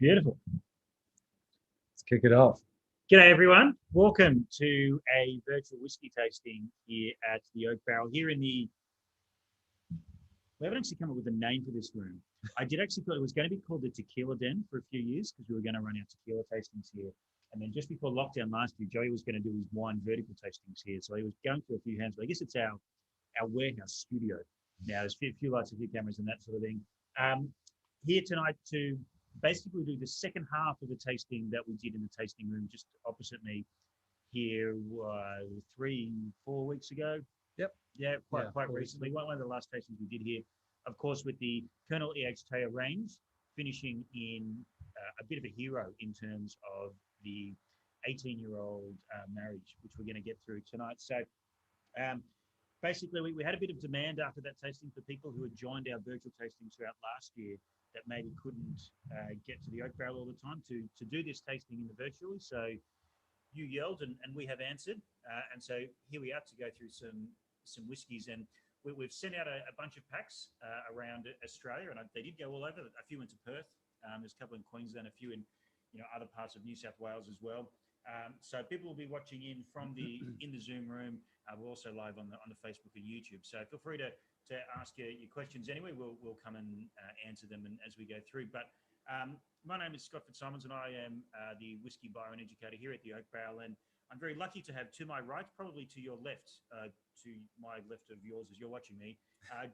Beautiful. Let's kick it off. G'day, everyone. Welcome to a virtual whiskey tasting here at the Oak Barrel. Here in the... We haven't actually come up with a name for this room. I did actually thought it was going to be called the Tequila Den for a few years because we were going to run our tequila tastings here. And then just before lockdown last year, Joey was going to do his wine vertical tastings here. So he was going through a few hands, but I guess it's our warehouse studio. Now, there's a few lights, a few cameras and that sort of thing. Here tonight to basically do the second half of the tasting that we did in the tasting room just opposite me here 3-4 weeks ago. Yep. Yeah, quite recently. One of the last tastings we did here, of course, with the Colonel E.H. Teo range, finishing in a bit of a hero in terms of the 18-year-old marriage, which we're going to get through tonight. So basically, we had a bit of demand after that tasting for people who had joined our virtual tastings throughout last year that maybe couldn't get to the Oak Barrel all the time to do this tasting in the virtually. So you yelled and we have answered. And so here we are to go through some whiskies. And we've sent out a bunch of packs around Australia, and they did go all over. A few went to Perth. There's a couple in Queensland, a few in other parts of New South Wales as well. So people will be watching in from in the Zoom room. We're also live on the Facebook and YouTube. So feel free to ask your questions anyway. We'll come and answer them as we go through. But my name is Scott Fitzsimons, and I am the whiskey buyer and educator here at the Oak Barrel. And I'm very lucky to have to my right, probably to your left, to my left of yours as you're watching me,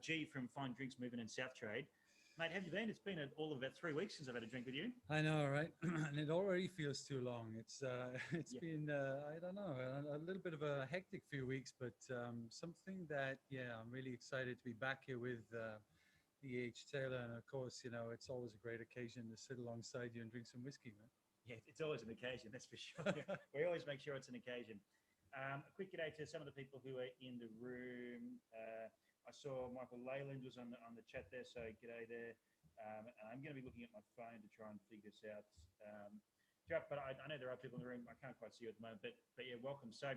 G from Fine Drinks Movement and South Trade. Mate, have you been? It's been all of about 3 weeks since I've had a drink with you. I know, right? And it already feels too long. It's been, I don't know, a little bit of a hectic few weeks, but something that, I'm really excited to be back here with E.H. Taylor. And of course, it's always a great occasion to sit alongside you and drink some whiskey, man. Yeah, it's always an occasion, that's for sure. We always make sure it's an occasion. A quick g'day to some of the people who are in the room. I saw Michael Leyland was on the chat there, so g'day there. I'm going to be looking at my phone to try and figure this out. Jeff, but I know there are people in the room. I can't quite see you at the moment, but yeah, welcome. So,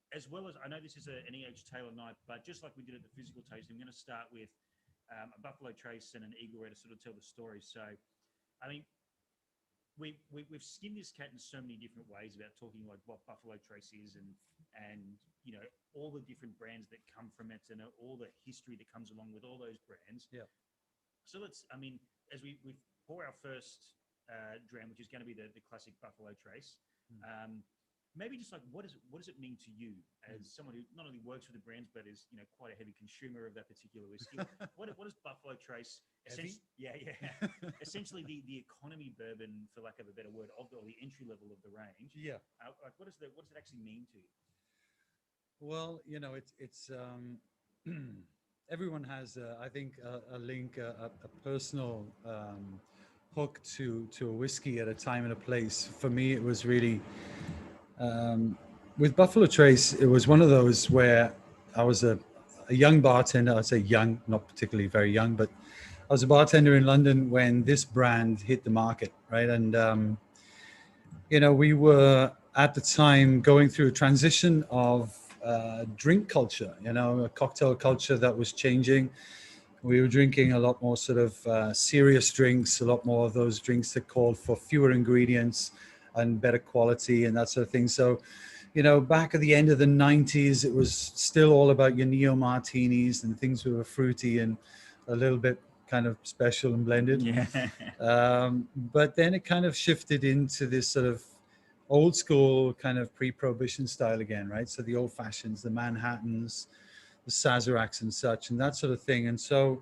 as well as I know this is an E.H. Taylor night, but just like we did at the physical tasting, I'm going to start with a Buffalo Trace and an Eagle Rare to sort of tell the story. So, I mean, we've skinned this cat in so many different ways about talking like what Buffalo Trace is and all the different brands that come from it and all the history that comes along with all those brands. Yeah. So as we pour our first dram, which is going to be the classic Buffalo Trace, maybe just like what does it mean to you as someone who not only works with the brands but is quite a heavy consumer of that particular whiskey? What does Buffalo Trace essentially? Yeah. Essentially the economy bourbon, for lack of a better word, or the entry level of the range. Yeah. Like what does it actually mean to you? Well, it's everyone has, I think, a link, a personal hook to a whiskey at a time and a place. For me, it was really, with Buffalo Trace, it was one of those where I was a young bartender. I'd say young, not particularly very young, but I was a bartender in London when this brand hit the market, right? And, we were at the time going through a transition of drink culture, a cocktail culture that was changing. We were drinking a lot more sort of serious drinks, a lot more of those drinks that called for fewer ingredients and better quality and that sort of thing. So, back at the end of the 90s, it was still all about your neo martinis and things that were fruity and a little bit kind of special and blended. Yeah. But then it kind of shifted into this sort of old school kind of pre-prohibition style again, right? So the old fashions, the Manhattans, the Sazeracs and such, and that sort of thing. And so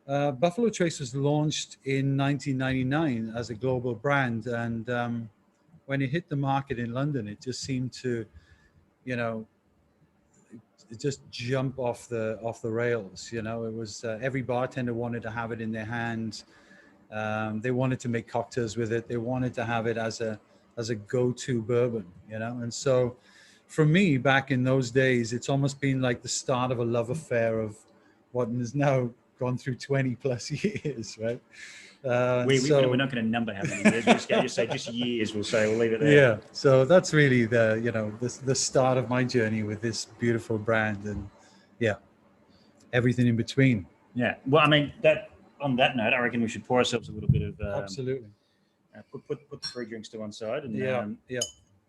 Buffalo Trace was launched in 1999 as a global brand. And when it hit the market in London, it just seemed to, just jump off the rails. It was every bartender wanted to have it in their hand. They wanted to make cocktails with it. They wanted to have it as a go-to bourbon, and so for me back in those days, it's almost been like the start of a love affair of what has now gone through 20 plus years, right? We're not going to number how many years. We're just going to say just years. We'll leave it there. Yeah. So that's really the start of my journey with this beautiful brand, and everything in between. Yeah. Well, I mean that on that note, I reckon we should pour ourselves a little bit of Absolutely. put the free drinks to one side and Yeah.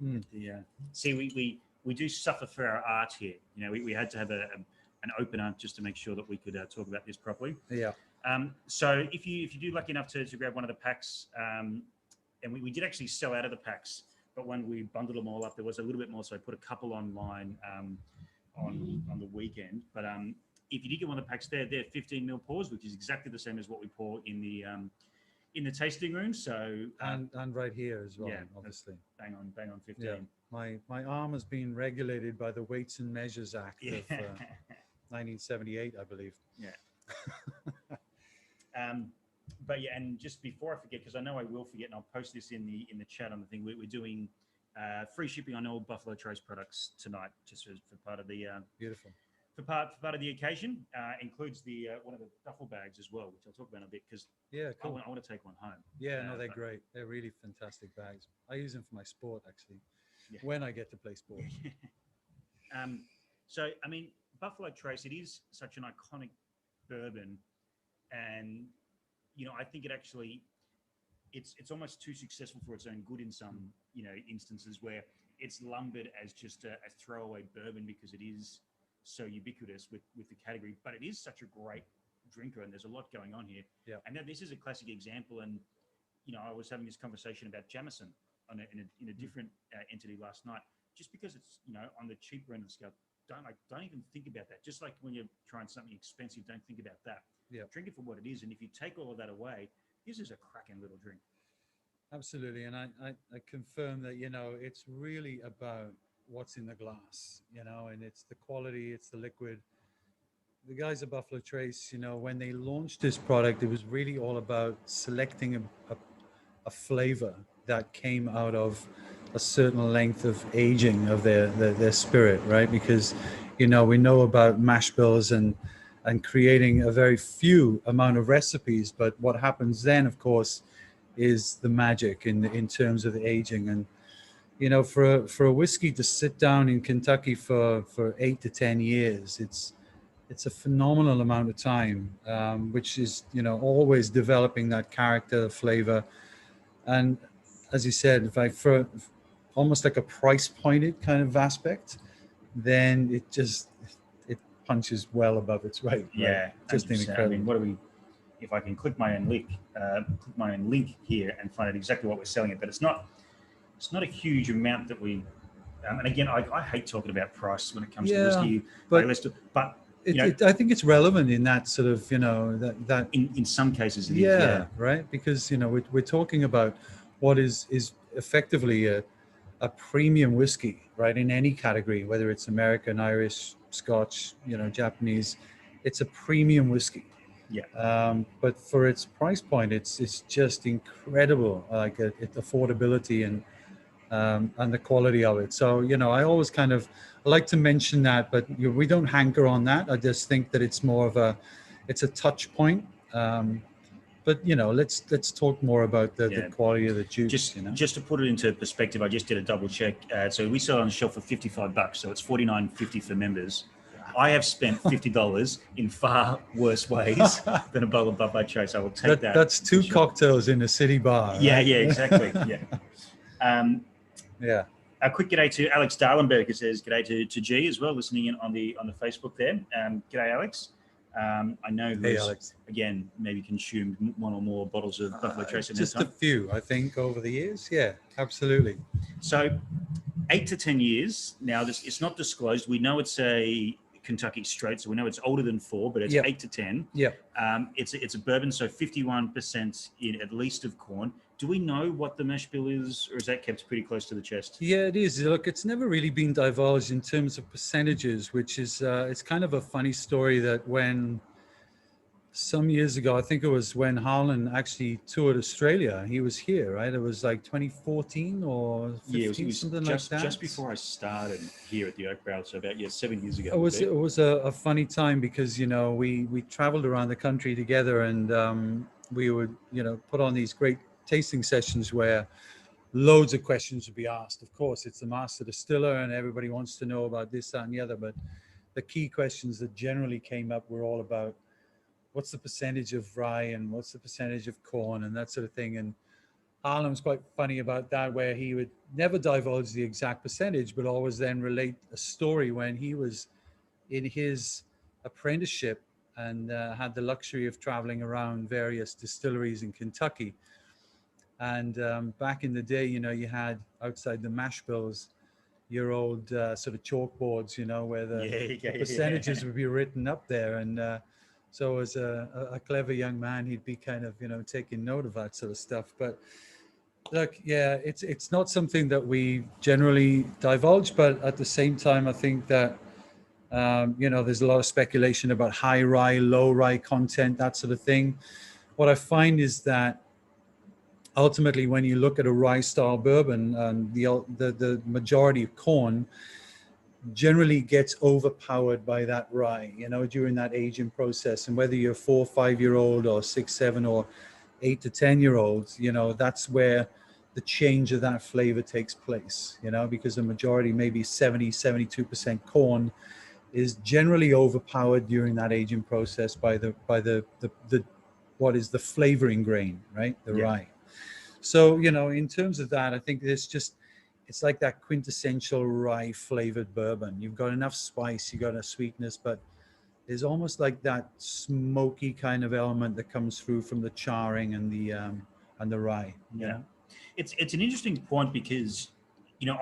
Mm. see we do suffer for our art here. You know, we had to have an opener just to make sure that we could talk about this properly. Yeah. So if you do lucky enough to grab one of the packs, and we did actually sell out of the packs, but when we bundled them all up, there was a little bit more, so I put a couple online on the weekend. But if you did get one of the packs, they're 15 ml pours, which is exactly the same as what we pour in the tasting room. So and right here as well, yeah, obviously. Bang on 15. Yeah. My arm has been regulated by the Weights and Measures Act of 1978, I believe. Yeah. But yeah, and just before I forget, because I know I will forget, and I'll post this in the chat on the thing. We're doing free shipping on all Buffalo Trace products tonight, just for part of the beautiful. For part of the occasion. Includes the one of the duffel bags as well, which I'll talk about in a bit because cool. I want to take one home. Yeah, no, they're great. They're really fantastic bags. I use them for my sport actually, when I get to play sport. So I mean, Buffalo Trace, it is such an iconic bourbon, and you know, I think it actually it's almost too successful for its own good in some instances where it's lumbered as just a throwaway bourbon because it is so ubiquitous with the category, but it is such a great drinker, and there's a lot going on here. Yeah. And this is a classic example. And I was having this conversation about Jameson in a different entity last night, just because it's on the cheaper end of the scale. Don't even think about that. Just like when you're trying something expensive, don't think about that. Yeah. Drink it for what it is, and if you take all of that away, this is a cracking little drink. Absolutely, and I confirm that it's really about what's in the glass, and it's the quality, it's the liquid. The guys at Buffalo Trace, when they launched this product, it was really all about selecting a flavor that came out of a certain length of aging of their spirit, right? Because we know about mash bills and creating a very few amount of recipes, but what happens then, of course, is the magic in terms of the aging. And for a whiskey to sit down in Kentucky for 8 to 10 years, it's a phenomenal amount of time, which is always developing that character, flavor. And as you said, for almost like a price pointed kind of aspect, then it punches well above its weight. Yeah, right? Just incredible. I mean, if I can click my own link here and find out exactly what we're selling it, but it's not a huge amount that we. And again, I hate talking about price when it comes to whiskey. But I think it's relevant in that sort of that in some cases it is. Yeah, right, because we're talking about what is effectively a premium whiskey, right, in any category, whether it's American, Irish, Scotch, Japanese. It's a premium whiskey. Yeah. But for its price point, it's just incredible, like its affordability and the quality of it. So I always kind of like to mention that, but we don't hanker on that. I just think that it's more of it's a touch point. But let's talk more about the quality of the juice. Just to put it into perspective, I just did a double check. So we sell it on the shelf for $55, so it's $49.50 for members. I have spent $50 in far worse ways than a bottle of Buffalo Trace. I will take that. That's two cocktails in a city bar. Right? Yeah, exactly. Yeah. A quick g'day to Alex Darlenberg, who says g'day to G as well, listening in on the Facebook there. G'day, Alex. I know who's, again, maybe consumed one or more bottles of Buffalo Trace in their time. Just a few, I think, over the years. Yeah, absolutely. So 8 to 10 years. Now, it's not disclosed. We know it's a Kentucky straight, so we know it's older than 4, but it's 8 to 10. Yeah. It's a bourbon, so 51% in at least of corn. Do we know what the mash bill is, or is that kept pretty close to the chest? Yeah, it is. Look, it's never really been divulged in terms of percentages, which is it's kind of a funny story that when some years ago, I think it was when Harlan actually toured Australia, he was here, right? It was like 2014 or 15, something like that. Just before I started here at the Oak Barrel, so about 7 years ago. It was a funny time because we traveled around the country together, and we would put on these great tasting sessions where loads of questions would be asked. Of course, it's the master distiller, and everybody wants to know about this, that, and the other. But the key questions that generally came up were all about what's the percentage of rye and what's the percentage of corn and that sort of thing. And Harlem's quite funny about that, where he would never divulge the exact percentage, but always then relate a story when he was in his apprenticeship and had the luxury of traveling around various distilleries in Kentucky. And back in the day, you had outside the mash bills your old sort of chalkboards, where the percentages would be written up there. And so as a clever young man, he'd be kind of, taking note of that sort of stuff. But look, yeah, it's not something that we generally divulge, but at the same time, I think that, there's a lot of speculation about high rye, low rye content, that sort of thing. What I find is that ultimately, when you look at a rye style bourbon, the majority of corn generally gets overpowered by that rye, during that aging process. And whether you're 4 or 5 year old or 6, 7 or 8 to 10 year olds, that's where the change of that flavor takes place, because the majority, maybe 72% corn, is generally overpowered during that aging process by the what is the flavoring grain, right? The rye. So, in terms of that, I think it's like that quintessential rye flavored bourbon. You've got enough spice, you got a sweetness, but there's almost like that smoky kind of element that comes through from the charring and the rye. It's an interesting point because,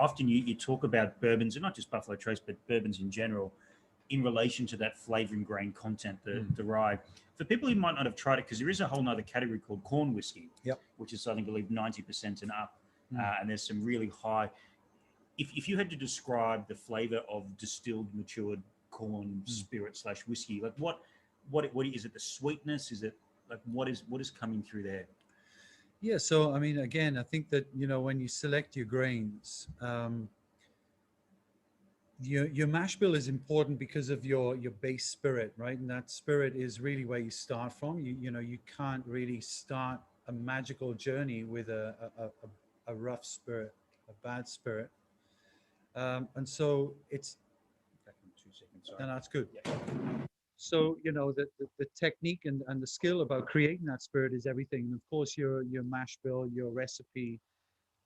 often you talk about bourbons, and not just Buffalo Trace, but bourbons in general, in relation to that flavoring grain content, the rye. For people who might not have tried it, because there is a whole nother category called corn whiskey, which is, I think, 90% and up. And there's some really high. If you had to describe the flavor of distilled, matured corn spirit / whiskey, like what is it? The sweetness? Is it like what is coming through there? Yeah. So, I mean, again, I think that, when you select your grains, your mash bill is important because of your base spirit, right? And that spirit is really where you start from. You can't really start a magical journey with a rough spirit, a bad spirit. And so it's 2 seconds. Sorry. and that's good. Yeah. So, the technique and the skill about creating that spirit is everything. And of course, your mash bill, your recipe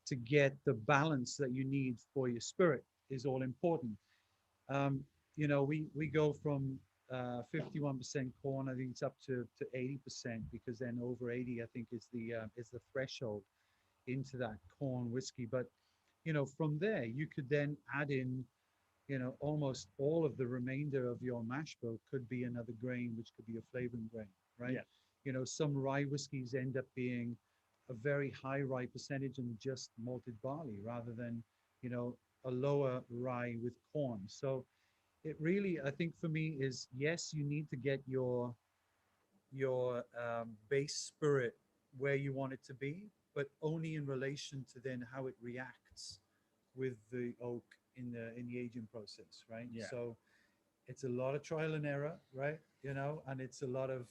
to get the balance that you need for your spirit is all important. We go from 51% corn, I think it's up to 80%, because then over 80, I think, is the threshold into that corn whiskey. But from there, you could then add in, almost all of the remainder of your mash bill could be another grain, which could be a flavoring grain, right? Some rye whiskeys end up being a very high rye percentage and just malted barley, rather than, a lower rye with corn. So it really, I think for me, is, yes, you need to get your base spirit where you want it to be, but only in relation to then how it reacts with the oak in the aging process, right? So it's a lot of trial and error, right? And it's a lot of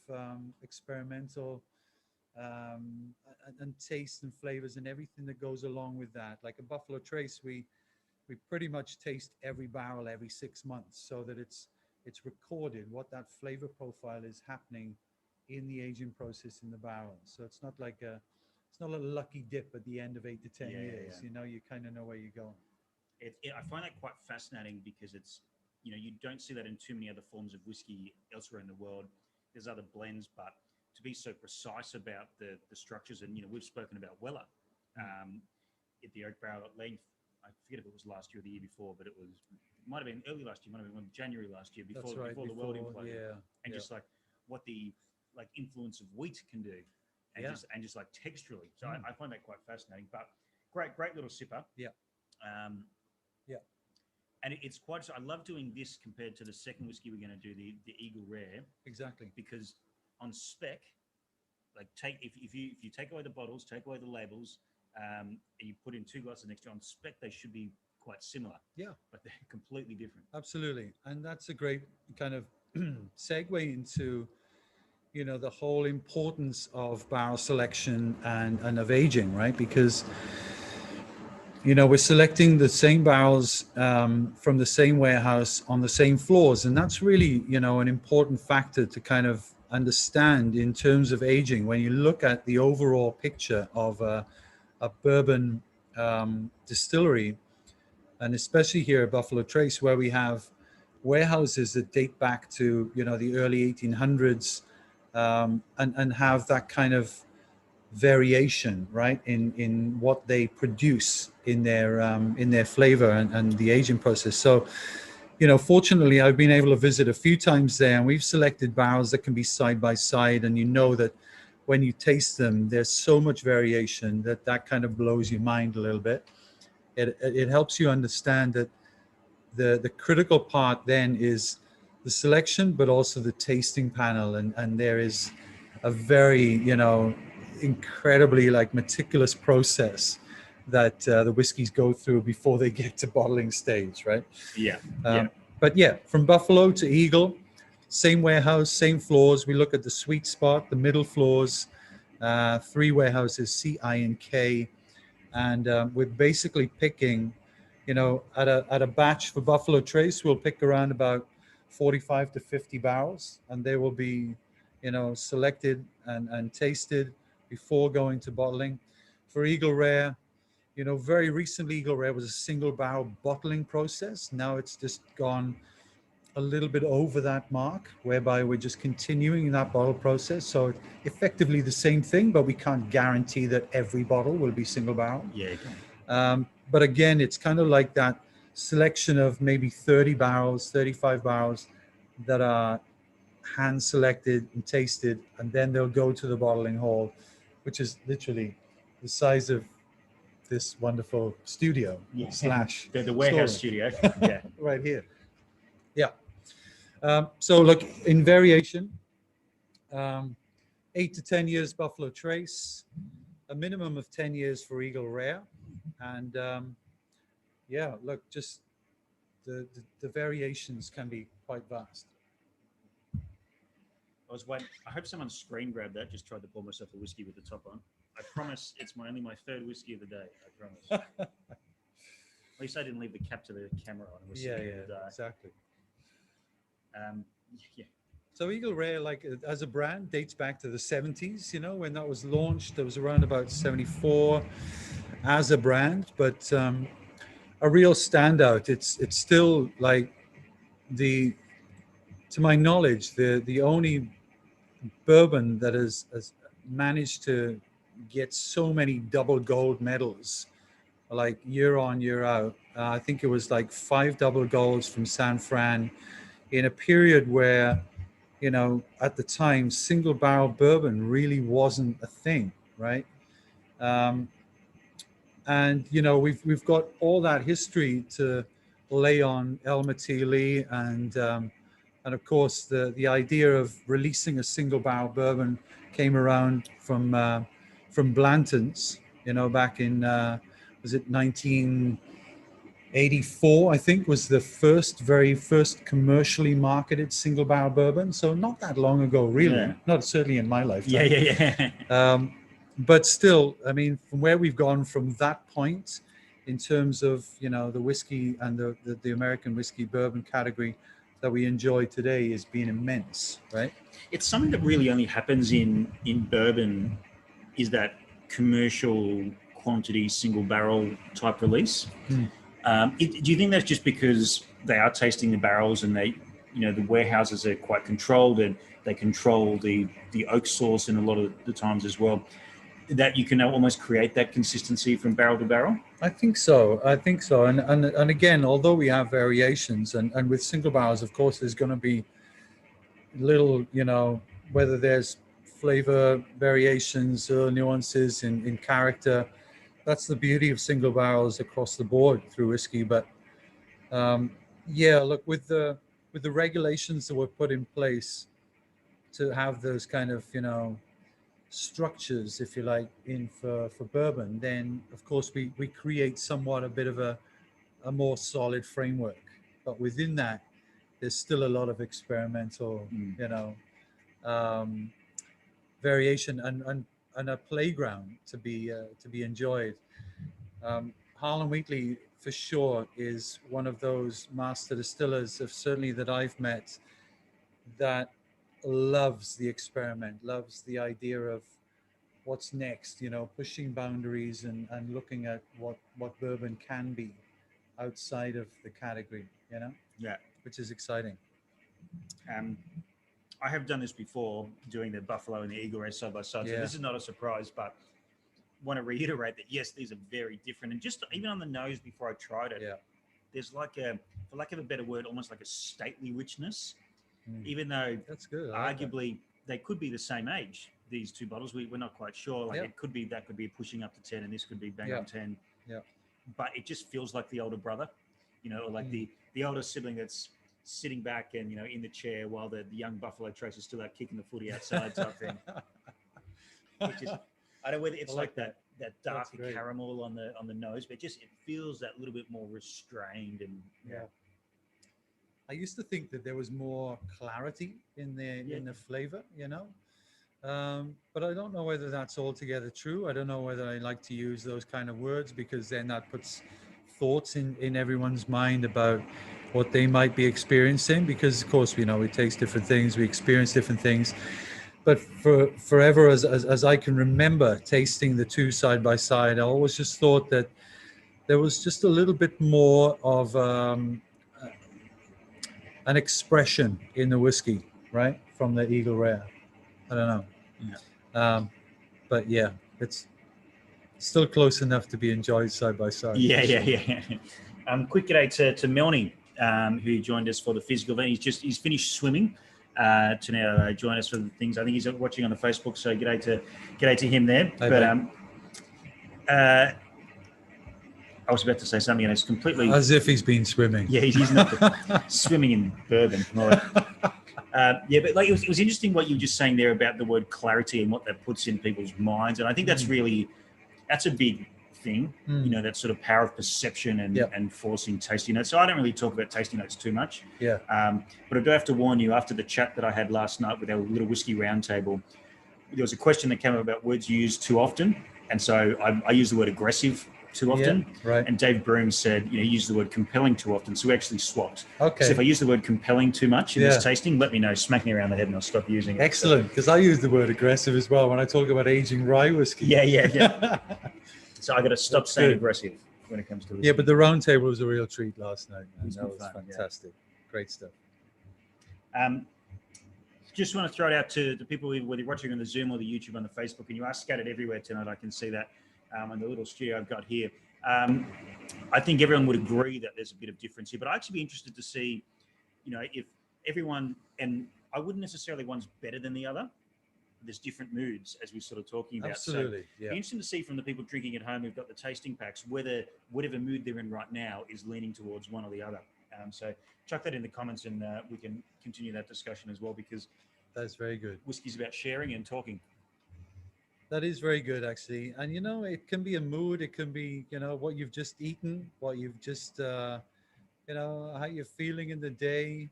experimental and taste and flavors and everything that goes along with that. Like a Buffalo Trace, we pretty much taste every barrel every 6 months, so that it's recorded what that flavor profile is happening in the aging process in the barrel. So it's not a lucky dip at the end of 8 to 10 years. You kind of know where you're going. I find that quite fascinating because it's, you don't see that in too many other forms of whiskey elsewhere in the world. There's other blends, but to be so precise about the structures, and we've spoken about Weller at the oak barrel at length. I forget if it was last year or the year before, but it might have been early last year, might have been January last year, before the world imploded. And just like what the influence of wheat can do, and just like texturally. So I find that quite fascinating. But great little sipper. And it's quite. I love doing this compared to the second whiskey we're going to do, the Eagle Rare. Exactly. Because on spec, if you take away the bottles, take away the labels, and you put in 2 glasses next to on spec, they should be quite similar. But they're completely different. Absolutely. And that's a great kind of segue into, the whole importance of barrel selection and of aging, right? Because, we're selecting the same barrels from the same warehouse on the same floors. And that's really, an important factor to kind of understand in terms of aging, when you look at the overall picture of a bourbon distillery, and especially here at Buffalo Trace, where we have warehouses that date back to, you know, the early 1800s, and have that kind of variation, right, in what they produce in their flavor and the aging process. So, you know, fortunately, I've been able to visit a few times there, and we've selected barrels that can be side by side, and you know that when you taste them, there's so much variation that kind of blows your mind a little bit. It helps you understand that the critical part then is the selection, but also the tasting panel, and there is a very, you know, incredibly like meticulous process that the whiskeys go through before they get to bottling stage, right? Yeah. But yeah, from Buffalo to Eagle, same warehouse, same floors. We look at the sweet spot, the middle floors, 3 warehouses, C, I, and K, and we're basically picking, you know, at a batch for Buffalo Trace, we'll pick around about 45 to 50 barrels, and they will be, you know, selected and tasted before going to bottling. For Eagle Rare, you know, very recently, Eagle Rare was a single barrel bottling process. Now it's just gone a little bit over that mark, whereby we're just continuing that bottle process. So effectively the same thing, but we can't guarantee that every bottle will be single barrel. Yeah. Okay. But again, it's kind of like that selection of maybe 30 barrels, 35 barrels that are hand selected and tasted, and then they'll go to the bottling hall, which is literally the size of this wonderful studio slash the warehouse studio. Yeah. right here. Yeah. So look, in variation, 8 to 10 years Buffalo Trace, a minimum of 10 years for Eagle Rare, and yeah, look, just the variations can be quite vast. I was waiting. I hope someone screen grabbed that. Just tried to pour myself a whiskey with the top on. I promise it's only my 3rd whiskey of the day. I promise. At least I didn't leave the cap to the camera on. It was Exactly. Yeah. So Eagle Rare, like as a brand, dates back to the 70s. You know, when that was launched, it was around about 74 as a brand, but a real standout. It's still like to my knowledge, the only bourbon that has managed to get so many double gold medals, like year on, year out. I think it was like 5 double golds from San Fran in a period where, you know, at the time, single barrel bourbon really wasn't a thing, right? Um, and you know, we've got all that history to lay on El Matili, and of course the idea of releasing a single barrel bourbon came around from Blanton's, you know, back in was it 1984, I think, was the very first commercially marketed single barrel bourbon. So not that long ago, really. Yeah. Not certainly in my lifetime. Yeah. But still, I mean, from where we've gone from that point in terms of, you know, the whiskey and the American whiskey bourbon category that we enjoy today has been immense, right? It's something that really only happens in bourbon, is that commercial quantity single barrel type release. Do you think that's just because they are tasting the barrels and they, you know, the warehouses are quite controlled and they control the oak source in a lot of the times as well, that you can almost create that consistency from barrel to barrel? I think so. And again, although we have variations, and with single barrels, of course, there's going to be little, you know, whether there's flavor variations or nuances in character. That's the beauty of single barrels across the board through whiskey. But yeah, look, with the regulations that were put in place to have those kind of, you know, structures, if you like, in for bourbon, then of course we create somewhat a bit of a more solid framework. But within that, there's still a lot of experimental, you know, variation and a playground to be enjoyed. Harlan Wheatley, for sure, is one of those master distillers, of certainly that I've met, that loves the experiment, loves the idea of what's next, pushing boundaries and looking at what bourbon can be outside of the category, Yeah. which is exciting. Um, I have done this before, doing the Buffalo and the Eagle Rare side by side. So Yeah. this is not a surprise, but want to reiterate that yes, these are very different. And just even on the nose, before I tried it, Yeah. there's like a, for lack of a better word, almost like a stately richness. Mm. Even though That's good. I like that. arguably they could be the same age. These two bottles, we're not quite sure. Like Yeah. it could be that could be pushing up to 10, and this could be bang Yeah. on 10. Yeah. But it just feels like the older brother, or like Mm. the older sibling that's sitting back and in the chair while the young Buffalo Trace is still out kicking the footy outside type thing. It just I don't know whether it's like that That's darker great. caramel on the nose, but it feels that little bit more restrained and Yeah. I used to think that there was more clarity in the flavor, but I don't know whether that's altogether true. I don't know whether I like to use those kind of words, because then that puts thoughts in everyone's mind about what they might be experiencing, because of course we taste different things, we experience different things. But forever, as I can remember tasting the two side by side, I always just thought that there was just a little bit more of an expression in the whiskey, right, from the Eagle Rare. I don't know. Yeah. But yeah, it's still close enough to be enjoyed side by side. Yeah, sure. yeah. Quick g'day to Melanie, who joined us for the physical event. He's finished swimming to now join us for the things. I think he's watching on the Facebook, so g'day to him there. Hi, but mate. I was about to say something, and it's completely As if he's been swimming. Yeah, he's not swimming in bourbon. Yeah, but like it was interesting what you were just saying there about the word clarity and what that puts in people's minds, and I think that's a big thing. That sort of power of perception and forcing tasting notes. So I don't really talk about tasting notes too much. Yeah. But I do have to warn you, after the chat that I had last night with our little whiskey roundtable, there was a question that came up about words used too often, and so I use the word aggressive too often. Yeah, right. And Dave Broom said, he used the word compelling too often. So we actually swapped. Okay. So if I use the word compelling too much in this tasting, let me know. Smack me around the head and I'll stop using it. Excellent, because I use the word aggressive as well when I talk about aging rye whiskey. Yeah. So I got to stop saying aggressive when it comes to whiskey. Yeah, but the round table was a real treat last night. That was fun, fantastic. Yeah. Great stuff. Just want to throw it out to the people, whether you're watching on the Zoom or the YouTube on the Facebook, and you are scattered everywhere tonight. I can see that in the little studio I've got here. I think everyone would agree that there's a bit of difference here, but I'd actually be interested to see, if everyone, and I wouldn't necessarily one's better than the other. There's different moods, as we're sort of talking about. Absolutely, so be interesting to see from the people drinking at home who've got the tasting packs, whether whatever mood they're in right now is leaning towards one or the other. So chuck that in the comments, and we can continue that discussion as well, because that's very good. Whiskey's about sharing and talking. That is very good, actually. And, it can be a mood. It can be, what you've just eaten, what you've just, how you're feeling in the day,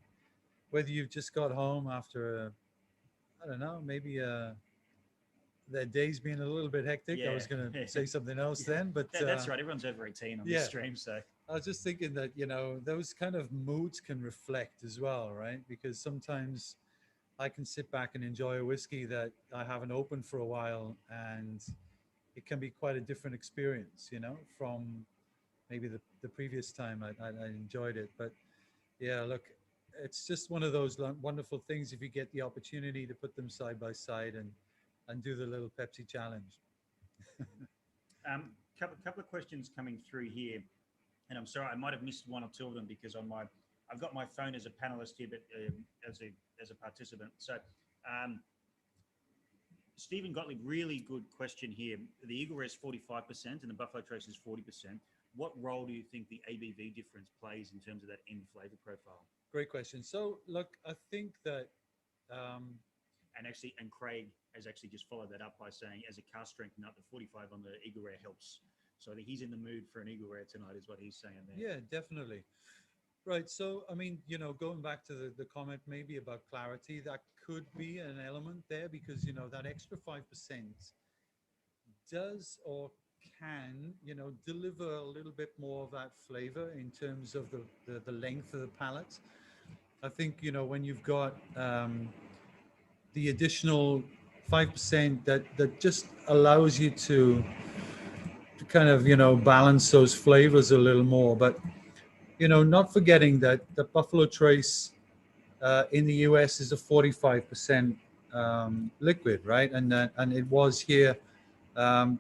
whether you've just got home after, I don't know, maybe their day's been a little bit hectic. Yeah. I was going to say something else then, but that's right. Everyone's over 18 on this stream, so I was just thinking that those kind of moods can reflect as well, right? Because sometimes I can sit back and enjoy a whiskey that I haven't opened for a while, and it can be quite a different experience, from maybe the previous time I enjoyed it. But yeah, look, it's just one of those wonderful things if you get the opportunity to put them side by side and do the little Pepsi challenge. Couple of questions coming through here, and I'm sorry I might have missed one or two of them because I've got my phone as a panelist here, but as a participant. So, Stephen Gottlieb, really good question here. The Eagle Rare is 45% and the Buffalo Trace is 40%. What role do you think the ABV difference plays in terms of that end flavor profile? Great question. So, look, I think that and Craig has actually just followed that up by saying, as a cask strength nut, the 45 on the Eagle Rare helps. So I think he's in the mood for an Eagle Rare tonight, is what he's saying there. Yeah, definitely. Right. So, I mean, going back to the comment maybe about clarity, that could be an element there, because, that extra 5% does or can, deliver a little bit more of that flavor in terms of the length of the palate. I think, when you've got the additional 5% that just allows you to kind of, balance those flavors a little more. But, not forgetting that the Buffalo Trace in the US is a 45% liquid, right? And it was here um,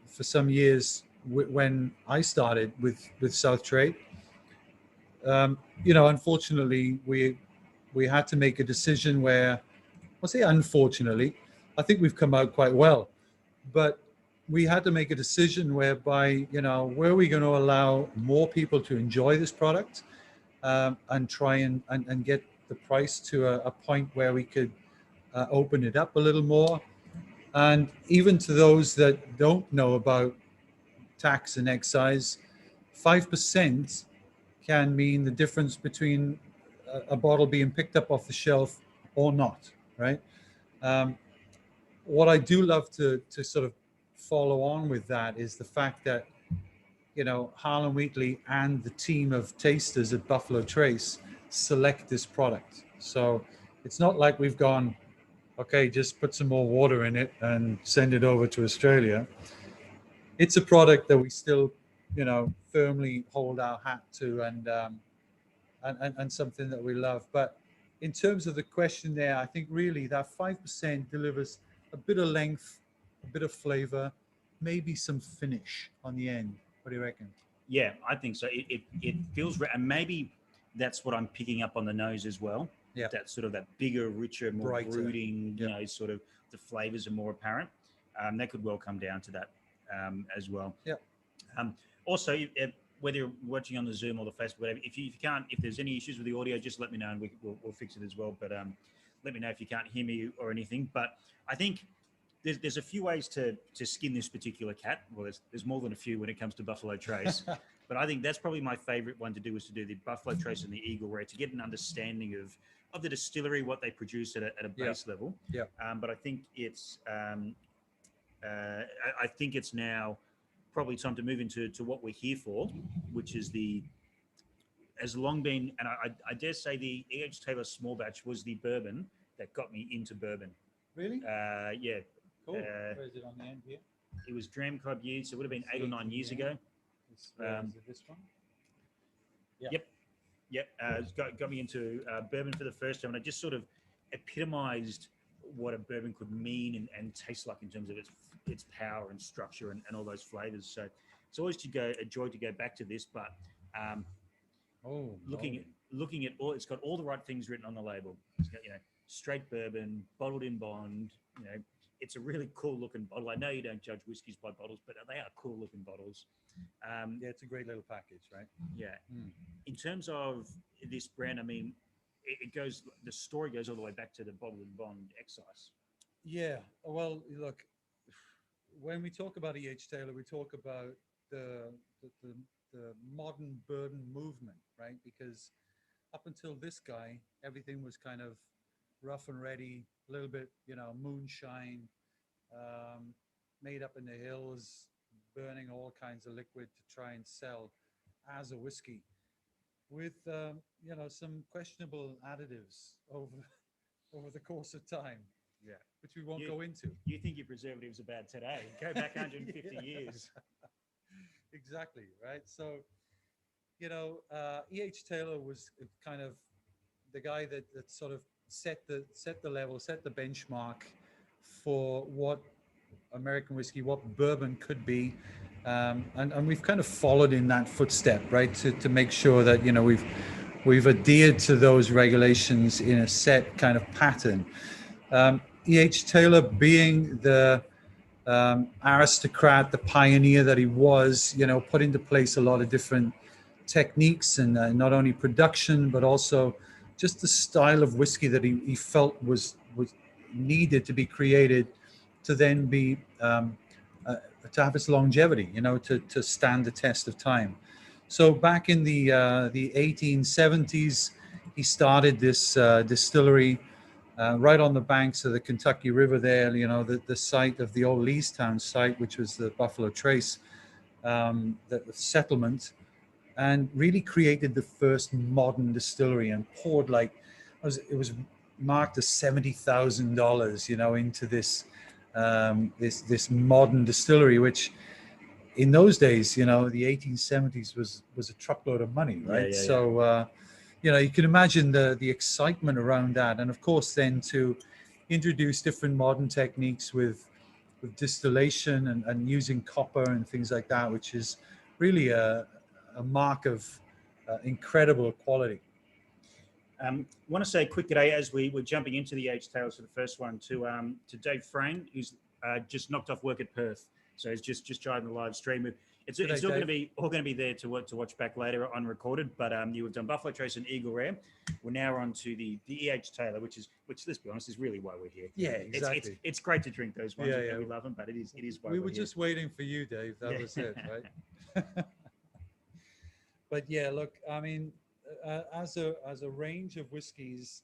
for some years when I started with South Trade. Unfortunately, we had to make a decision where, I'll say unfortunately, I think we've come out quite well, but we had to make a decision whereby, were we going to allow more people to enjoy this product, and try and get the price to a point where we could open it up a little more. And even to those that don't know about tax and excise, 5% can mean the difference between a bottle being picked up off the shelf or not, right? Um, what I do love to sort of follow on with that is the fact that, Harlan Wheatley and the team of tasters at Buffalo Trace select this product. So it's not like we've gone, okay, just put some more water in it and send it over to Australia. It's a product that we still, firmly hold our hat to, and something that we love. But in terms of the question there, I think really that 5% delivers a bit of length, a bit of flavor, maybe some finish on the end. What do you reckon? Yeah, I think so. It feels, and maybe that's what I'm picking up on the nose as well. Yeah. That sort of that bigger, richer, more Brighter. brooding, Yeah. sort of the flavors are more apparent. That could well come down to that as well. Yeah. Um, Also, whether you're watching on the Zoom or the Facebook, whatever, if you can't, if there's any issues with the audio, just let me know and we'll fix it as well. But let me know if you can't hear me or anything. But I think there's a few ways to skin this particular cat. Well, there's more than a few when it comes to Buffalo Trace. But I think that's probably my favorite one to do, is to do the Buffalo Trace and the Eagle Rare, to get an understanding of the distillery, what they produce at a base level. Yeah. But I think it's I think it's now probably time to move into what we're here for, which is has long been, and I dare say the E.H. Taylor small batch was the bourbon that got me into bourbon. Really? Yeah. Cool. Where is it on the end here? It was Dram Club years, so it would have been 8 or 9 years ago. Is it this one? Yeah. Yep. Yep. It's got me into bourbon for the first time, and it just sort of epitomized what a bourbon could mean and taste like in terms of its power and structure and all those flavors. So it's always a joy to go back to this, but looking at all, it's got all the right things written on the label. It's got, straight bourbon, bottled in bond. It's a really cool looking bottle. I know you don't judge whiskies by bottles, but they are cool looking bottles. Yeah, it's a great little package, right? Yeah. In terms of this brand, I mean, the story goes all the way back to the bottled in bond excise. Yeah. Well, look, when we talk about E.H. Taylor, we talk about the modern bourbon movement, right? Because up until this guy, everything was kind of rough and ready, a little bit, moonshine, made up in the hills, burning all kinds of liquid to try and sell as a whiskey, with some questionable additives over the course of time. Yeah, which we won't go into. You think your preservatives are bad today? Go back 150 years. Exactly, right? So, E.H. Taylor was kind of the guy that sort of set the level, set the benchmark for what American whiskey, what bourbon could be, and we've kind of followed in that footstep, right? To make sure that we've adhered to those regulations in a set kind of pattern. E.H. Taylor, being the aristocrat, the pioneer that he was, put into place a lot of different techniques, and not only production, but also just the style of whiskey that he felt was needed to be created to then be to have its longevity, to stand the test of time. So back in the 1870s, he started this distillery right on the banks of the Kentucky River there, the site of the old Leestown site, which was the Buffalo Trace, the settlement, and really created the first modern distillery, and poured it was marked a $70,000, into this modern distillery, which in those days, the 1870s was a truckload of money, right? Yeah. So, you can imagine the excitement around that, and of course, then to introduce different modern techniques with distillation and using copper and things like that, which is really a mark of incredible quality. Want to say a quick g'day as we're jumping into the age tales for the first one to Dave Frayne, who's just knocked off work at Perth, so he's just joined the live stream. It's G'day, still going to Dave. be there to watch back later unrecorded. But you have done Buffalo Trace and Eagle Rare. We're now on to the EH Taylor, which let's be honest is really why we're here. Yeah, exactly. It's great to drink those ones. Yeah. We love them, but it is why we we're were here. just waiting for you, Dave. That was it, right? But yeah, look, I mean, as a range of whiskies,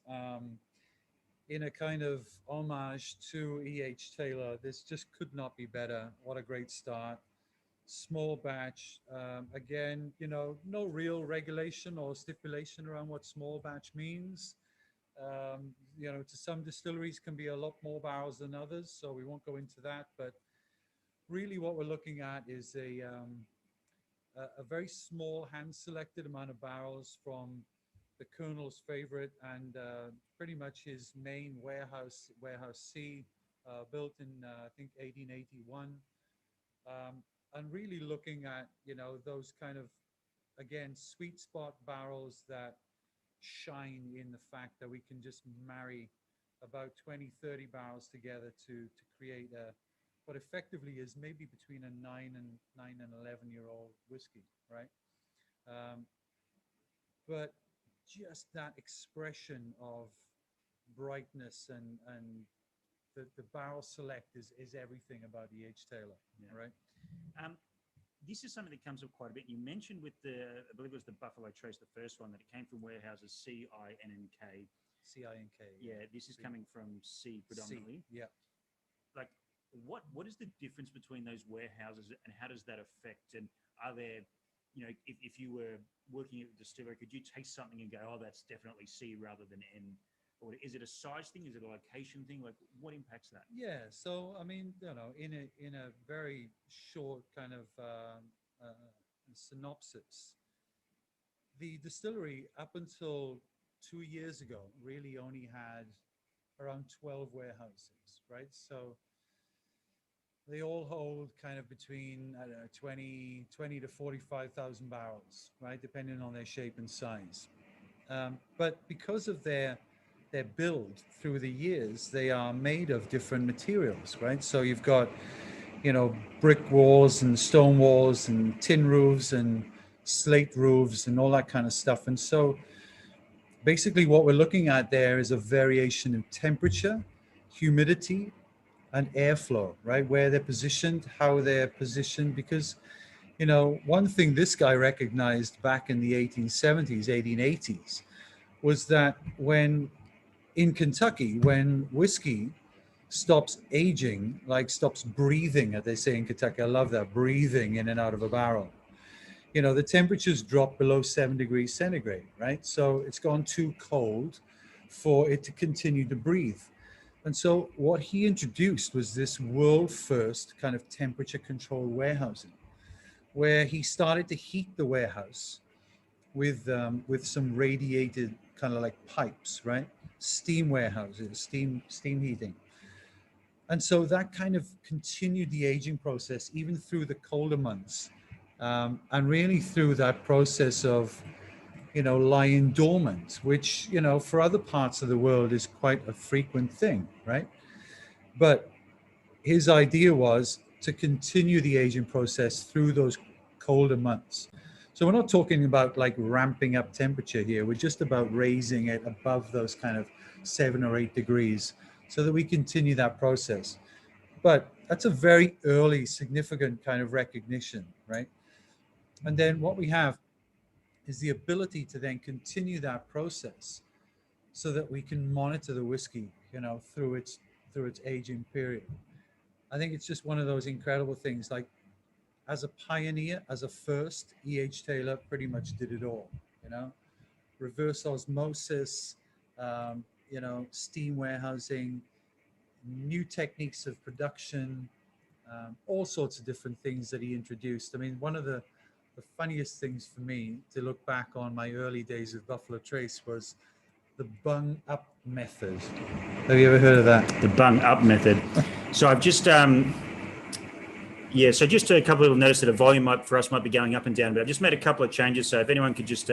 in a kind of homage to E.H. Taylor, this just could not be better. What a great start. Small batch. Again, no real regulation or stipulation around what small batch means. To some distilleries can be a lot more barrels than others, so we won't go into that. But really what we're looking at is a very small hand-selected amount of barrels from the Colonel's favorite and pretty much his main warehouse C, built in I think 1881, and really looking at those kind of, again, sweet spot barrels that shine in the fact that we can just marry about 20-30 barrels together to create what effectively is maybe between a 9 and 11-year-old whiskey, right? But just that expression of brightness and the barrel select is everything about the H. Taylor, right? This is something that comes up quite a bit. You mentioned with I believe it was the Buffalo Trace, the first one, that it came from warehouses CINNK. CINK. Yeah, this is coming from C predominantly. C, yeah. Like, what is the difference between those warehouses, and how does that affect? And are there, if you were working at the distillery, could you taste something and go, oh, that's definitely C rather than N? Or is it a size thing? Is it a location thing? Like, what impacts that? Yeah. So, I mean, in a very short kind of synopsis, the distillery up until 2 years ago really only had around 12 warehouses, right? So they all hold kind of between, I don't know, 20 to 45,000 barrels, right? Depending on their shape and size. But because of their build through the years, they are made of different materials, right? So you've got, brick walls and stone walls and tin roofs and slate roofs and all that kind of stuff. And so basically what we're looking at there is a variation in temperature, humidity, and airflow, right? Where they're positioned, how they're positioned, because, one thing this guy recognized back in the 1870s, 1880s, was that in Kentucky, when whiskey stops aging, like stops breathing, as they say in Kentucky, I love that, breathing in and out of a barrel, the temperatures drop below 7 degrees centigrade, right? So it's gone too cold for it to continue to breathe. And so what he introduced was this world first kind of temperature controlled warehousing, where he started to heat the warehouse with some radiated kind of like pipes, right? Steam warehouses, steam heating. And so that kind of continued the aging process even through the colder months, and really through that process of, lying dormant, which, for other parts of the world is quite a frequent thing, right? But his idea was to continue the aging process through those colder months. So we're not talking about like ramping up temperature here. We're just about raising it above those kind of 7 or 8 degrees so that we continue that process. But that's a very early, significant kind of recognition, right? And then what we have is the ability to then continue that process so that we can monitor the whiskey, through its aging period. I think it's just one of those incredible things. Like, as a pioneer, as a first, E.H. Taylor pretty much did it all, reverse osmosis, steam warehousing, new techniques of production, all sorts of different things that he introduced. I mean, one of the funniest things for me to look back on my early days of Buffalo Trace was the Bung Up Method. Have you ever heard of that? The Bung Up Method. So I've just, so just a couple of notice that the volume for us might be going up and down, but I've just made a couple of changes. So if anyone could just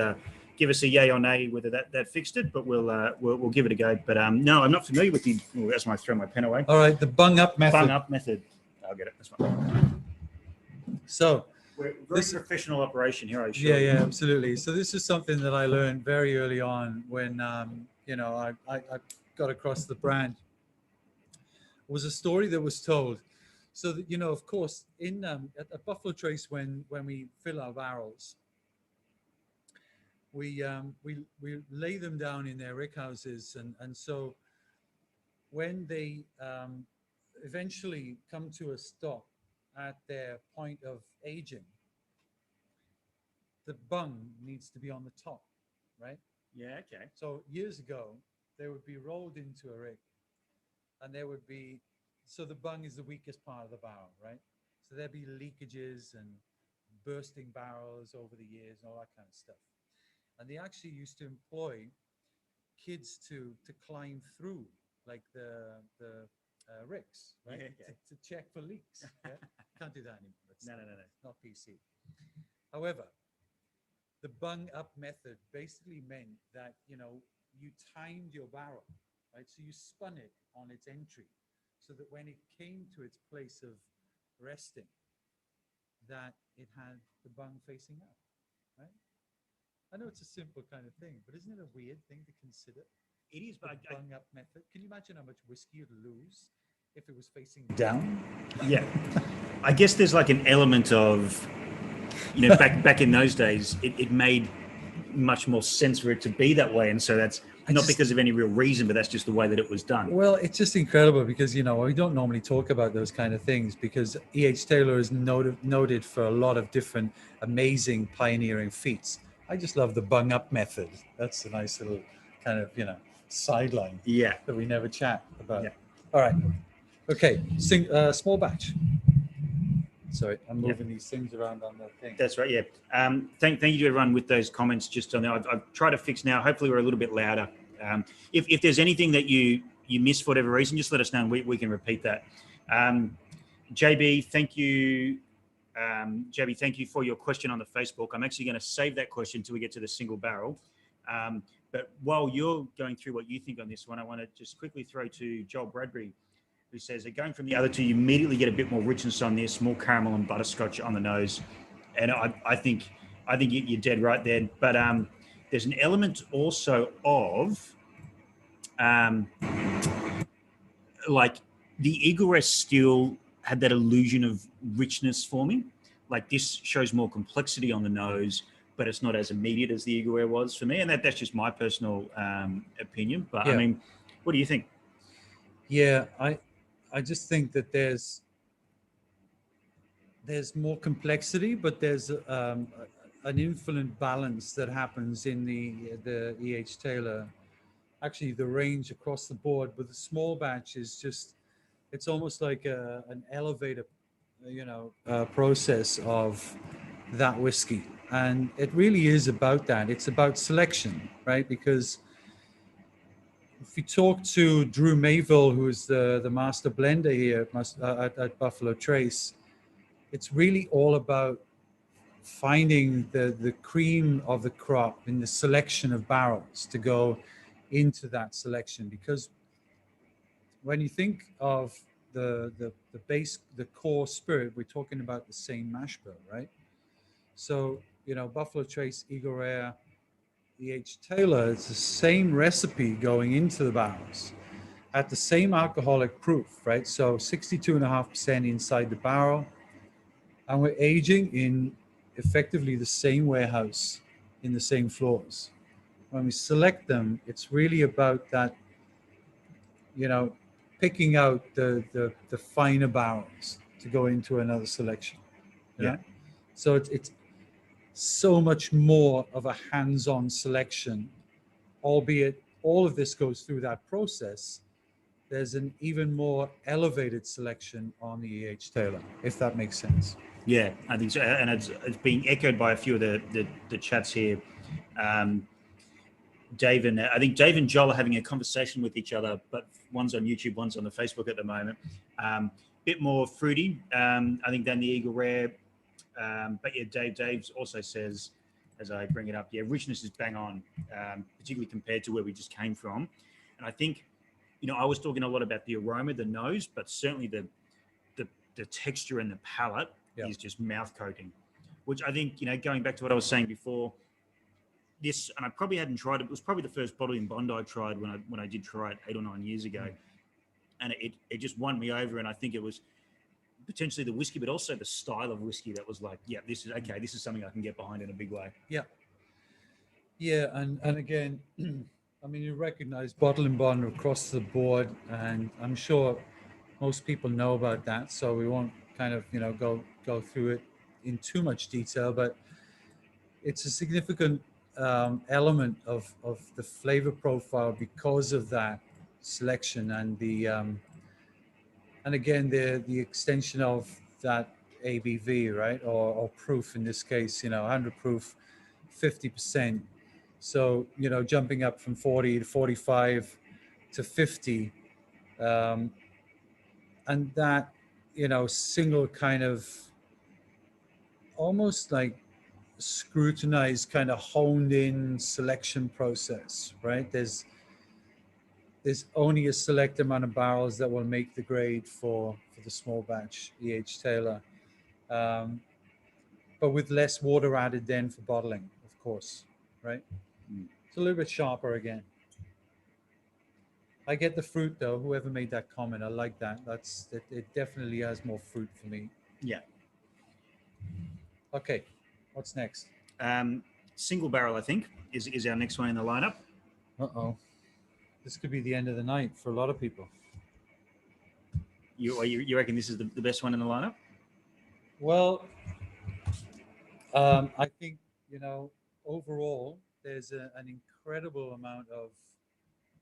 give us a yay or nay whether that fixed it, but we'll give it a go. But no, I'm not familiar with the. Oh, that's when I throw my pen away. All right, the Bung Up Method. Bung Up Method. I'll get it. That's fine. So we're very professional operation here, I assure yeah, you. yeah, absolutely. So this is something that I learned very early on when I got across the brand. It was a story that was told. So that, of course, in at Buffalo Trace, when we fill our barrels, we lay them down in their rick houses, and so when they eventually come to a stop at their point of aging, the bung needs to be on the top, right? Yeah, okay. So years ago, they would be rolled into a rick, and there would be, so the bung is the weakest part of the barrel, right? So there'd be leakages and bursting barrels over the years and all that kind of stuff. And they actually used to employ kids to climb through like the ricks, right? Yeah, okay. To check for leaks. Yeah? Can't do that anymore. It's No. not PC. However, the bung up method basically meant that, you timed your barrel, right? So you spun it on its entry so that when it came to its place of resting, that it had the bung facing up, right? I know it's a simple kind of thing, but isn't it a weird thing to consider? It is, but the bung up method. Can you imagine how much whiskey you'd lose if it was facing down? Yeah. I guess there's like an element of, back in those days, it made much more sense for it to be that way. And so that's not because of any real reason, but that's just the way that it was done. Well, it's just incredible because, we don't normally talk about those kind of things because E.H. Taylor is noted for a lot of different amazing pioneering feats. I just love the bung up method. That's a nice little kind of, sideline that we never chat about. Yeah. All right. Okay. Small batch. Sorry, I'm moving these things around on the thing. That's right, yeah. Thank you to everyone with those comments just on there. I've tried to fix now. Hopefully we're a little bit louder. If there's anything that you missed for whatever reason, just let us know and we can repeat that. JB, thank you. JB, thank you for your question on the Facebook. I'm actually going to save that question until we get to the single barrel. But while you're going through what you think on this one, I want to just quickly throw to Joel Bradbury, who says, going from the other two, you immediately get a bit more richness on this, more caramel and butterscotch on the nose. And I think you're dead right there. But there's an element also of like the Eagle Rest still had that illusion of richness for me. Like this shows more complexity on the nose, but it's not as immediate as the Eagle Rare was for me. And that's just my personal opinion. But I mean, what do you think? Yeah, I just think that there's more complexity, but there's an infinite balance that happens in the E.H. Taylor. Actually, the range across the board, but the small batch is just, it's almost like an elevator, process of that whiskey. And it really is about that. It's about selection, right? Because if you talk to Drew Mayville, who is the master blender here at Buffalo Trace, it's really all about finding the cream of the crop in the selection of barrels to go into that selection. Because when you think of the base, the core spirit, we're talking about the same mash bill, right? So, Buffalo Trace, Eagle Rare, E.H. Taylor, it's the same recipe going into the barrels at the same alcoholic proof, right? So 62.5% inside the barrel. And we're aging in effectively the same warehouse in the same floors. When we select them, it's really about that, picking out the finer barrels to go into another selection. Yeah. So it's so much more of a hands-on selection, albeit all of this goes through that process, there's an even more elevated selection on the E.H. Taylor, if that makes sense. Yeah, I think so, and it's being echoed by a few of the chats here. Dave and I think Dave and Joel are having a conversation with each other, but one's on YouTube, one's on the Facebook at the moment. Bit more fruity, I think, than the Eagle Rare. But yeah, Dave also says, as I bring it up, yeah, richness is bang on, particularly compared to where we just came from. And I think, I was talking a lot about the aroma, the nose, but certainly the texture and the palate is just mouth coating, which I think, going back to what I was saying before, this, and I probably hadn't tried it. It was probably the first bottle in Bondi I tried when I did try it 8 or 9 years ago, and it just won me over. And I think it was potentially the whiskey, but also the style of whiskey that was like, yeah, this is okay. This is something I can get behind in a big way. Yeah, yeah, and again, I mean, you recognize Bottle and Bond across the board, and I'm sure most people know about that, so we won't kind of go through it in too much detail, but it's a significant element of the flavor profile because of that selection and the and again the extension of that ABV, right, or proof in this case, 100 proof, 50%. So jumping up from 40 to 45 to 50, and that single kind of almost like scrutinized, kind of honed in selection process, right? There's only a select amount of barrels that will make the grade for the small batch E.H. Taylor, but with less water added then for bottling, of course, right? It's a little bit sharper again. I get the fruit though. Whoever made that comment, I like that. It definitely has more fruit for me. Yeah. Okay, what's next? Single barrel, I think, is our next one in the lineup. Uh-oh. This could be the end of the night for a lot of people. You reckon this is the best one in the lineup? Well, I think, overall, there's an incredible amount of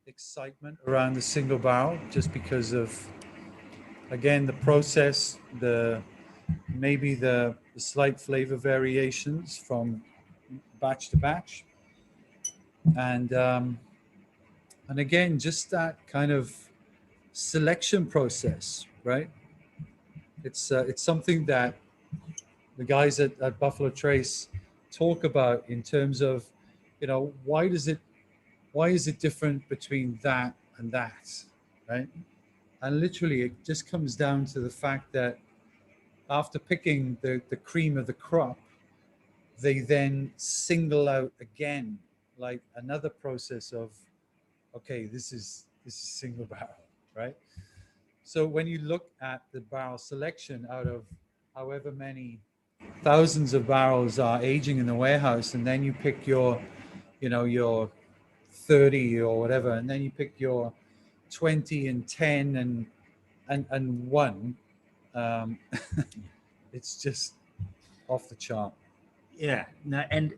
excitement around the single barrel just because of, again, the process, maybe the slight flavor variations from batch to batch. And again, just that kind of selection process, right? It's something that the guys at Buffalo Trace talk about in terms of, why is it different between that and that, right? And literally, it just comes down to the fact that after picking the cream of the crop, they then single out again, like another process of, okay, this is single barrel, right? So when you look at the barrel selection out of however many thousands of barrels are aging in the warehouse, and then you pick your 30 or whatever, and then you pick your 20 and 10 and 1, it's just off the chart. Yeah. No, and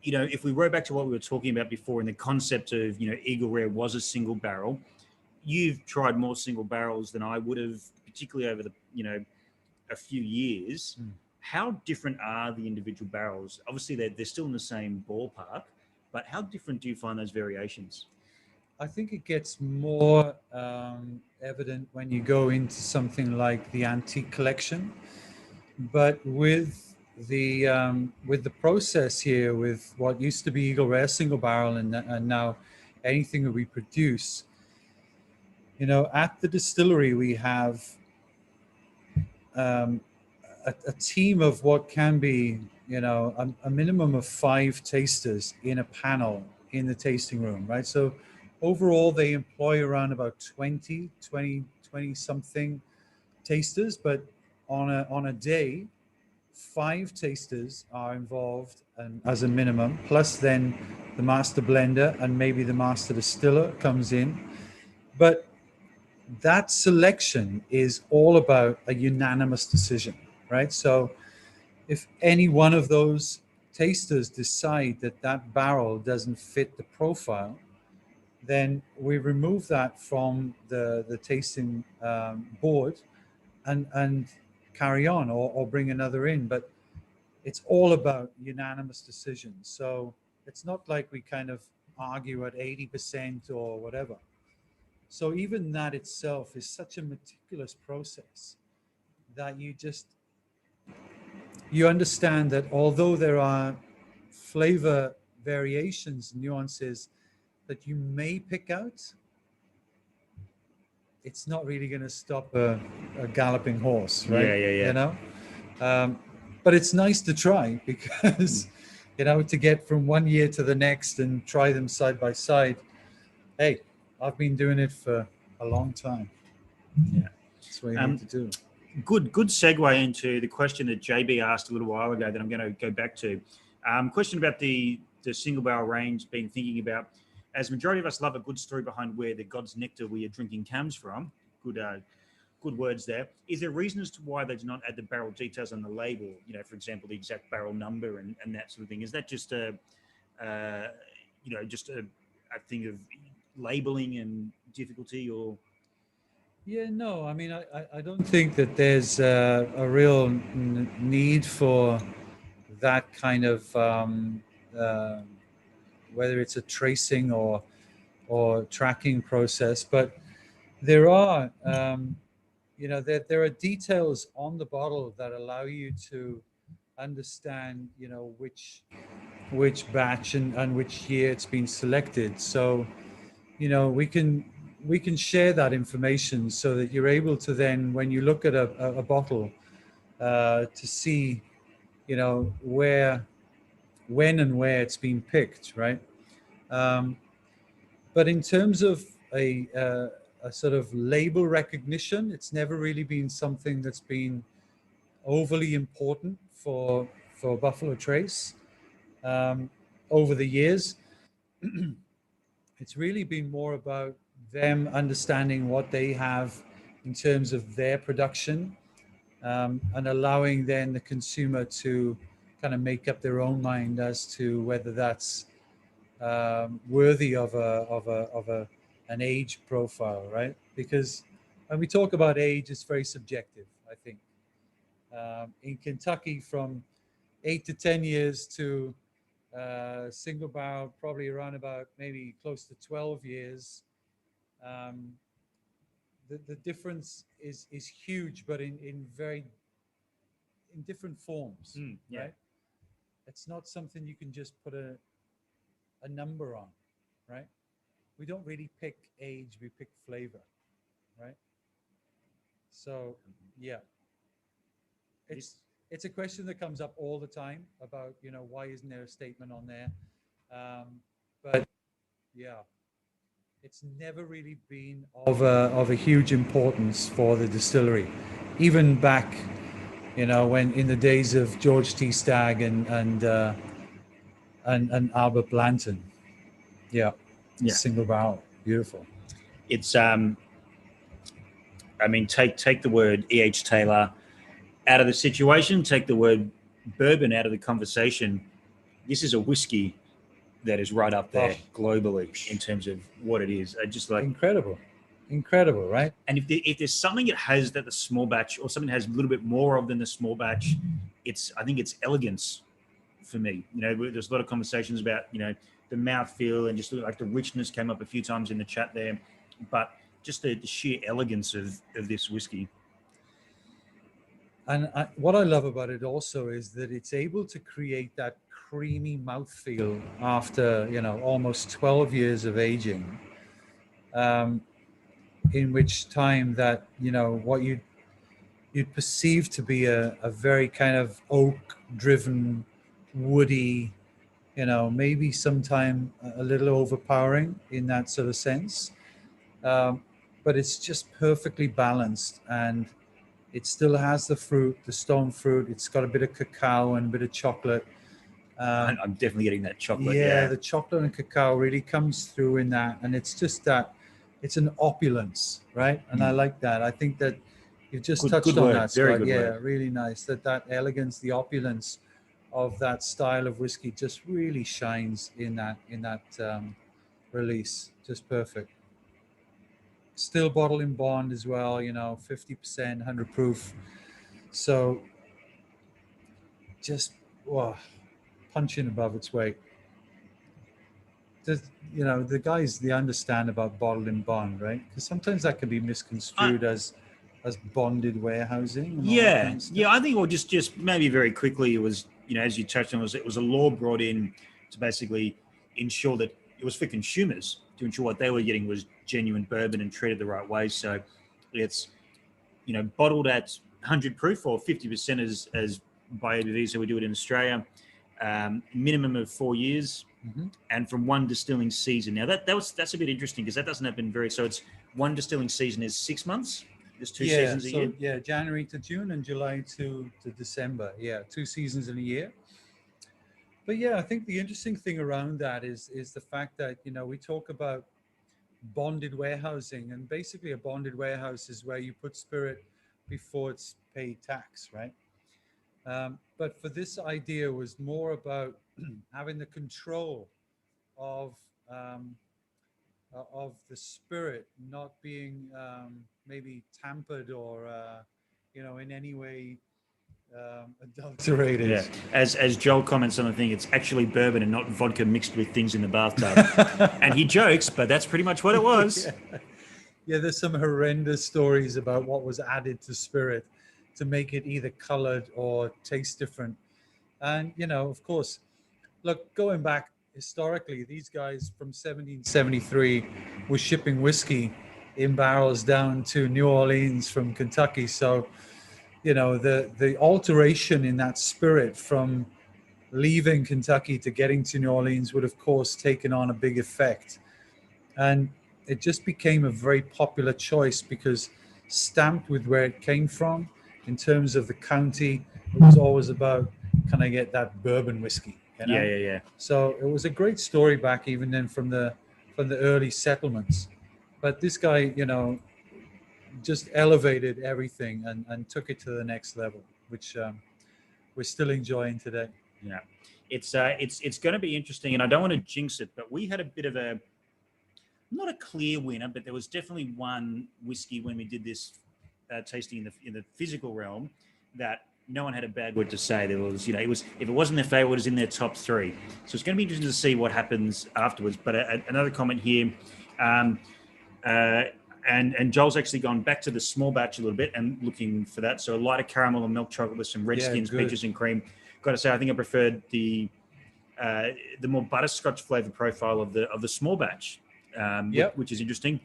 if we roll back to what we were talking about before, in the concept of Eagle Rare was a single barrel, you've tried more single barrels than I would have, particularly over the a few years. How different are the individual barrels? Obviously, they're still in the same ballpark, but how different do you find those variations? I think it gets more evident when you go into something like the antique collection, but with the process here, with what used to be Eagle Rare single barrel and now anything that we produce, at the distillery we have a team of what can be, a minimum of 5 tasters in a panel in the tasting room, right? So overall, they employ around about 20 something tasters, but on a day, 5 tasters are involved, and as a minimum, plus then the master blender and maybe the master distiller comes in. But that selection is all about a unanimous decision, right? So if any one of those tasters decide that barrel doesn't fit the profile, then we remove that from the tasting board and carry on, or bring another in. But it's all about unanimous decisions. So it's not like we kind of argue at 80% or whatever. So even that itself is such a meticulous process that you understand that although there are flavor variations, nuances that you may pick out, it's not really going to stop a galloping horse, right? Yeah. You know, um, but it's nice to try because, you know, to get from one year to the next and try them side by side. Hey, I've been doing it for a long time. Yeah. That's what you need to do. Good segue into the question that JB asked a little while ago that I'm going to go back to. Question about the single barrel range, been thinking about, as majority of us love a good story behind where the God's nectar we are drinking comes from. Good words there. Is there a reason as to why they do not add the barrel details on the label? You know, for example, the exact barrel number and that sort of thing. Is that just just a thing of labeling and difficulty, or? Yeah, no, I mean, I don't think that there's a real need for that kind of uh, whether it's a tracing or tracking process, but there are there are details on the bottle that allow you to understand which batch and which year it's been selected. So we can share that information so that you're able to then, when you look at a bottle, to see when and where it's been picked, right? um, but in terms of a sort of label recognition, it's never really been something that's been overly important for Buffalo Trace over the years. It's really been more about them understanding what they have in terms of their production, and allowing then the consumer to kind of make up their own mind as to whether that's worthy of an age profile, right? Because when we talk about age, it's very subjective, I think. In Kentucky, from 8 to 10 years to single barrel, probably around about maybe close to 12 years. Um, the difference is huge, but in different forms, Yeah. right? It's not something you can just put a number on, right? We don't really pick age, we pick flavor, right? So yeah, it's a question that comes up all the time about why isn't there a statement on there, but yeah, it's never really been of a huge importance for the distillery, even back when in the days of George T. Stagg and Albert Blanton. Yeah. Single barrel, beautiful. It's I mean, take the word E.H. Taylor out of the situation, take the word bourbon out of the conversation. This is a whiskey that is right up there globally in terms of what it is. I just like incredible, right? And if there's something it has that the small batch, or something has a little bit more of than the small batch, I think it's elegance for me. There's a lot of conversations about the mouthfeel and just like the richness came up a few times in the chat there, but just the sheer elegance of this whiskey. And what I love about it also is that it's able to create that creamy mouthfeel after almost 12 years of aging, in which time that what you'd perceive to be a very kind of oak driven, woody, maybe sometime a little overpowering in that sort of sense, but it's just perfectly balanced, and it still has the fruit, the stone fruit. It's got a bit of cacao and a bit of chocolate. I'm definitely getting that chocolate. Yeah, the chocolate and cacao really comes through in that, and it's just that it's an opulence, right? And I like that. I think that you've just touched on that, Scott. Very good word. Really nice. That elegance, the opulence of that style of whiskey just really shines in that release. Just perfect. Still bottled in bond as well, 50%, 100 proof. So just, wow, punching above its weight. The guys, they understand about bottled in bond, right? Because sometimes that can be misconstrued as bonded warehousing and all that kind of stuff. Yeah. I think, well, just maybe very quickly, it was, as you touched on, it was a law brought in to basically ensure that it was for consumers, to ensure what they were getting was genuine bourbon and treated the right way. So it's, bottled at 100 proof or 50% as by ABV, so we do it in Australia. Minimum of 4 years, and from one distilling season. Now that's a bit interesting because that doesn't happen so it's one distilling season is 6 months. There's two seasons a year. Yeah, January to June and July to December. Yeah, 2 seasons in a year. But yeah, I think the interesting thing around that is the fact that, we talk about bonded warehousing, and basically a bonded warehouse is where you put spirit before it's paid tax, right? But for this idea was more about having the control of the spirit not being maybe tampered or in any way adulterated. Yeah, as Joel comments on the thing, it's actually bourbon and not vodka mixed with things in the bathtub. And he jokes, but that's pretty much what it was. Yeah, there's some horrendous stories about what was added to spirit to make it either colored or taste different. And, of course, look, going back historically, these guys from 1773 were shipping whiskey in barrels down to New Orleans from Kentucky. So, the alteration in that spirit from leaving Kentucky to getting to New Orleans would, of course, taken on a big effect. And it just became a very popular choice because stamped with where it came from in terms of the county, it was always about, can I get that bourbon whiskey? Yeah. So it was a great story back even then from the early settlements. But this guy, just elevated everything and took it to the next level, which we're still enjoying today. Yeah, it's going to be interesting, and I don't want to jinx it, but we had a bit of a, not a clear winner, but there was definitely one whiskey when we did this tasting in the physical realm that no one had a bad word to say. There was, it was, if it wasn't their favorite, it was in their top 3. So it's going to be interesting to see what happens afterwards. But another comment here. And Joel's actually gone back to the small batch a little bit and looking for that. So a lighter caramel and milk chocolate with some red skins, peaches, and cream. Got to say, I think I preferred the more butterscotch flavor profile of the small batch, which is interesting.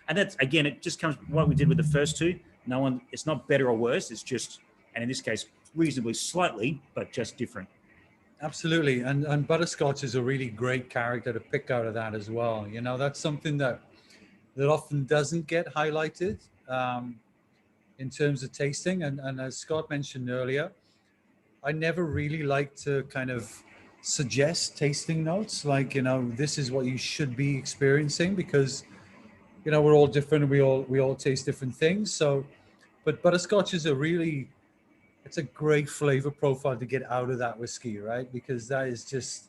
And that's, again, it just comes what we did with the first two. It's not better or worse. It's just, and in this case, reasonably slightly, but just different. Absolutely. And butterscotch is a really great character to pick out of that as well. That's something that often doesn't get highlighted in terms of tasting. And as Scott mentioned earlier, I never really like to kind of suggest tasting notes like, this is what you should be experiencing because, we're all different and we all taste different things. So, but butterscotch is it's a great flavor profile to get out of that whiskey, right? Because that's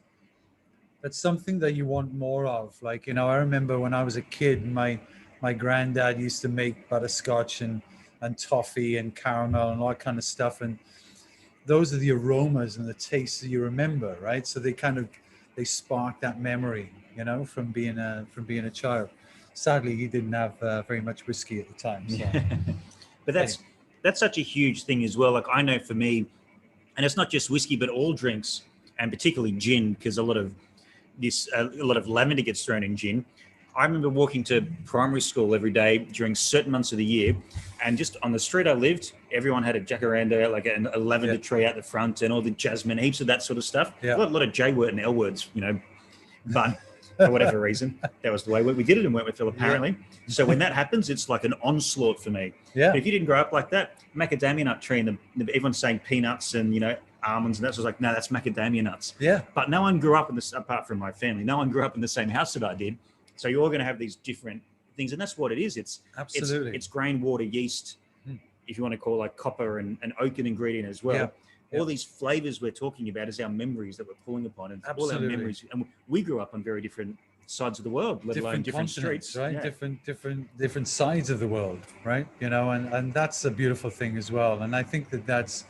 something that you want more of. Like, I remember when I was a kid, my granddad used to make butterscotch and toffee and caramel and all that kind of stuff. And those are the aromas and the tastes that you remember, right? So they spark that memory, from being a child. Sadly, he didn't have very much whiskey at the time. So. But that's such a huge thing as well. Like I know for me, and it's not just whiskey, but all drinks, and particularly gin, because a lot of lavender gets thrown in gin. I remember walking to primary school every day during certain months of the year, and just on the street I lived, everyone had a jacaranda, like a lavender tree out the front, and all the jasmine, heaps of that sort of stuff. Yeah. A lot of J word and L words, but for whatever reason, that was the way we did it in Wentworthville, apparently. Yeah. So when that happens, it's like an onslaught for me. Yeah. But if you didn't grow up like that, macadamia nut tree, and everyone's saying peanuts and, almonds, and that's like, no, that's macadamia nuts. Yeah. But no one grew up in this, apart from my family, no one grew up in the same house that I did. So you're all going to have these different things, and that's what it is. Absolutely. It's grain, water, yeast, if you want to call like copper and oak an ingredient as well. Yeah. All these flavors we're talking about is our memories that we're pulling upon, and Absolutely. all our memories. And we grew up on very different sides of the world, let alone different continents, streets. right? Yeah. Different sides of the world, right? You know, and that's a beautiful thing as well. And I think that that's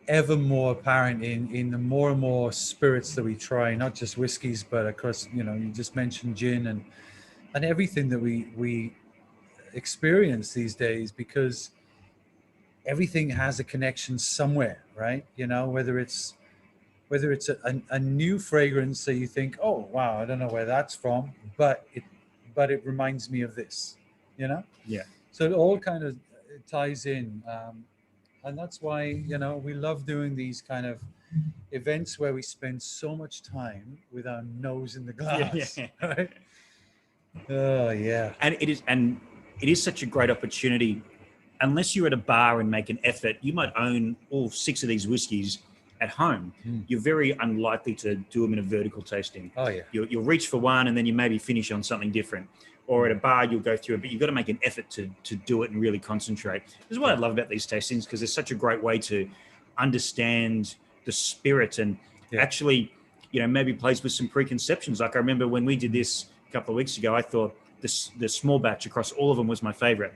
ever more apparent in the more and more spirits that we try, not just whiskeys, but of course, you know, you just mentioned gin and everything that we experience these days, because everything has a connection somewhere, right? You know, whether it's a new fragrance that you think, oh wow, I don't know where that's from, but it reminds me of this, you know. Yeah. So it all kind of ties in, and that's why, you know, we love doing these kind of events where we spend so much time with our nose in the glass, Yeah. right? Oh yeah. And it is such a great opportunity. Unless you're at a bar and make an effort, you might own all 6 of these whiskies at home. You're very unlikely to do them in a vertical tasting. Oh yeah. You'll reach for one and then you maybe finish on something different. Or at a bar, you'll go through it, but you've got to make an effort to do it and really concentrate. This is what I love about these tastings, because it's such a great way to understand the spirit and actually, you know, maybe plays with some preconceptions. Like I remember when we did this a couple of weeks ago, I thought the small batch across all of them was my favorite.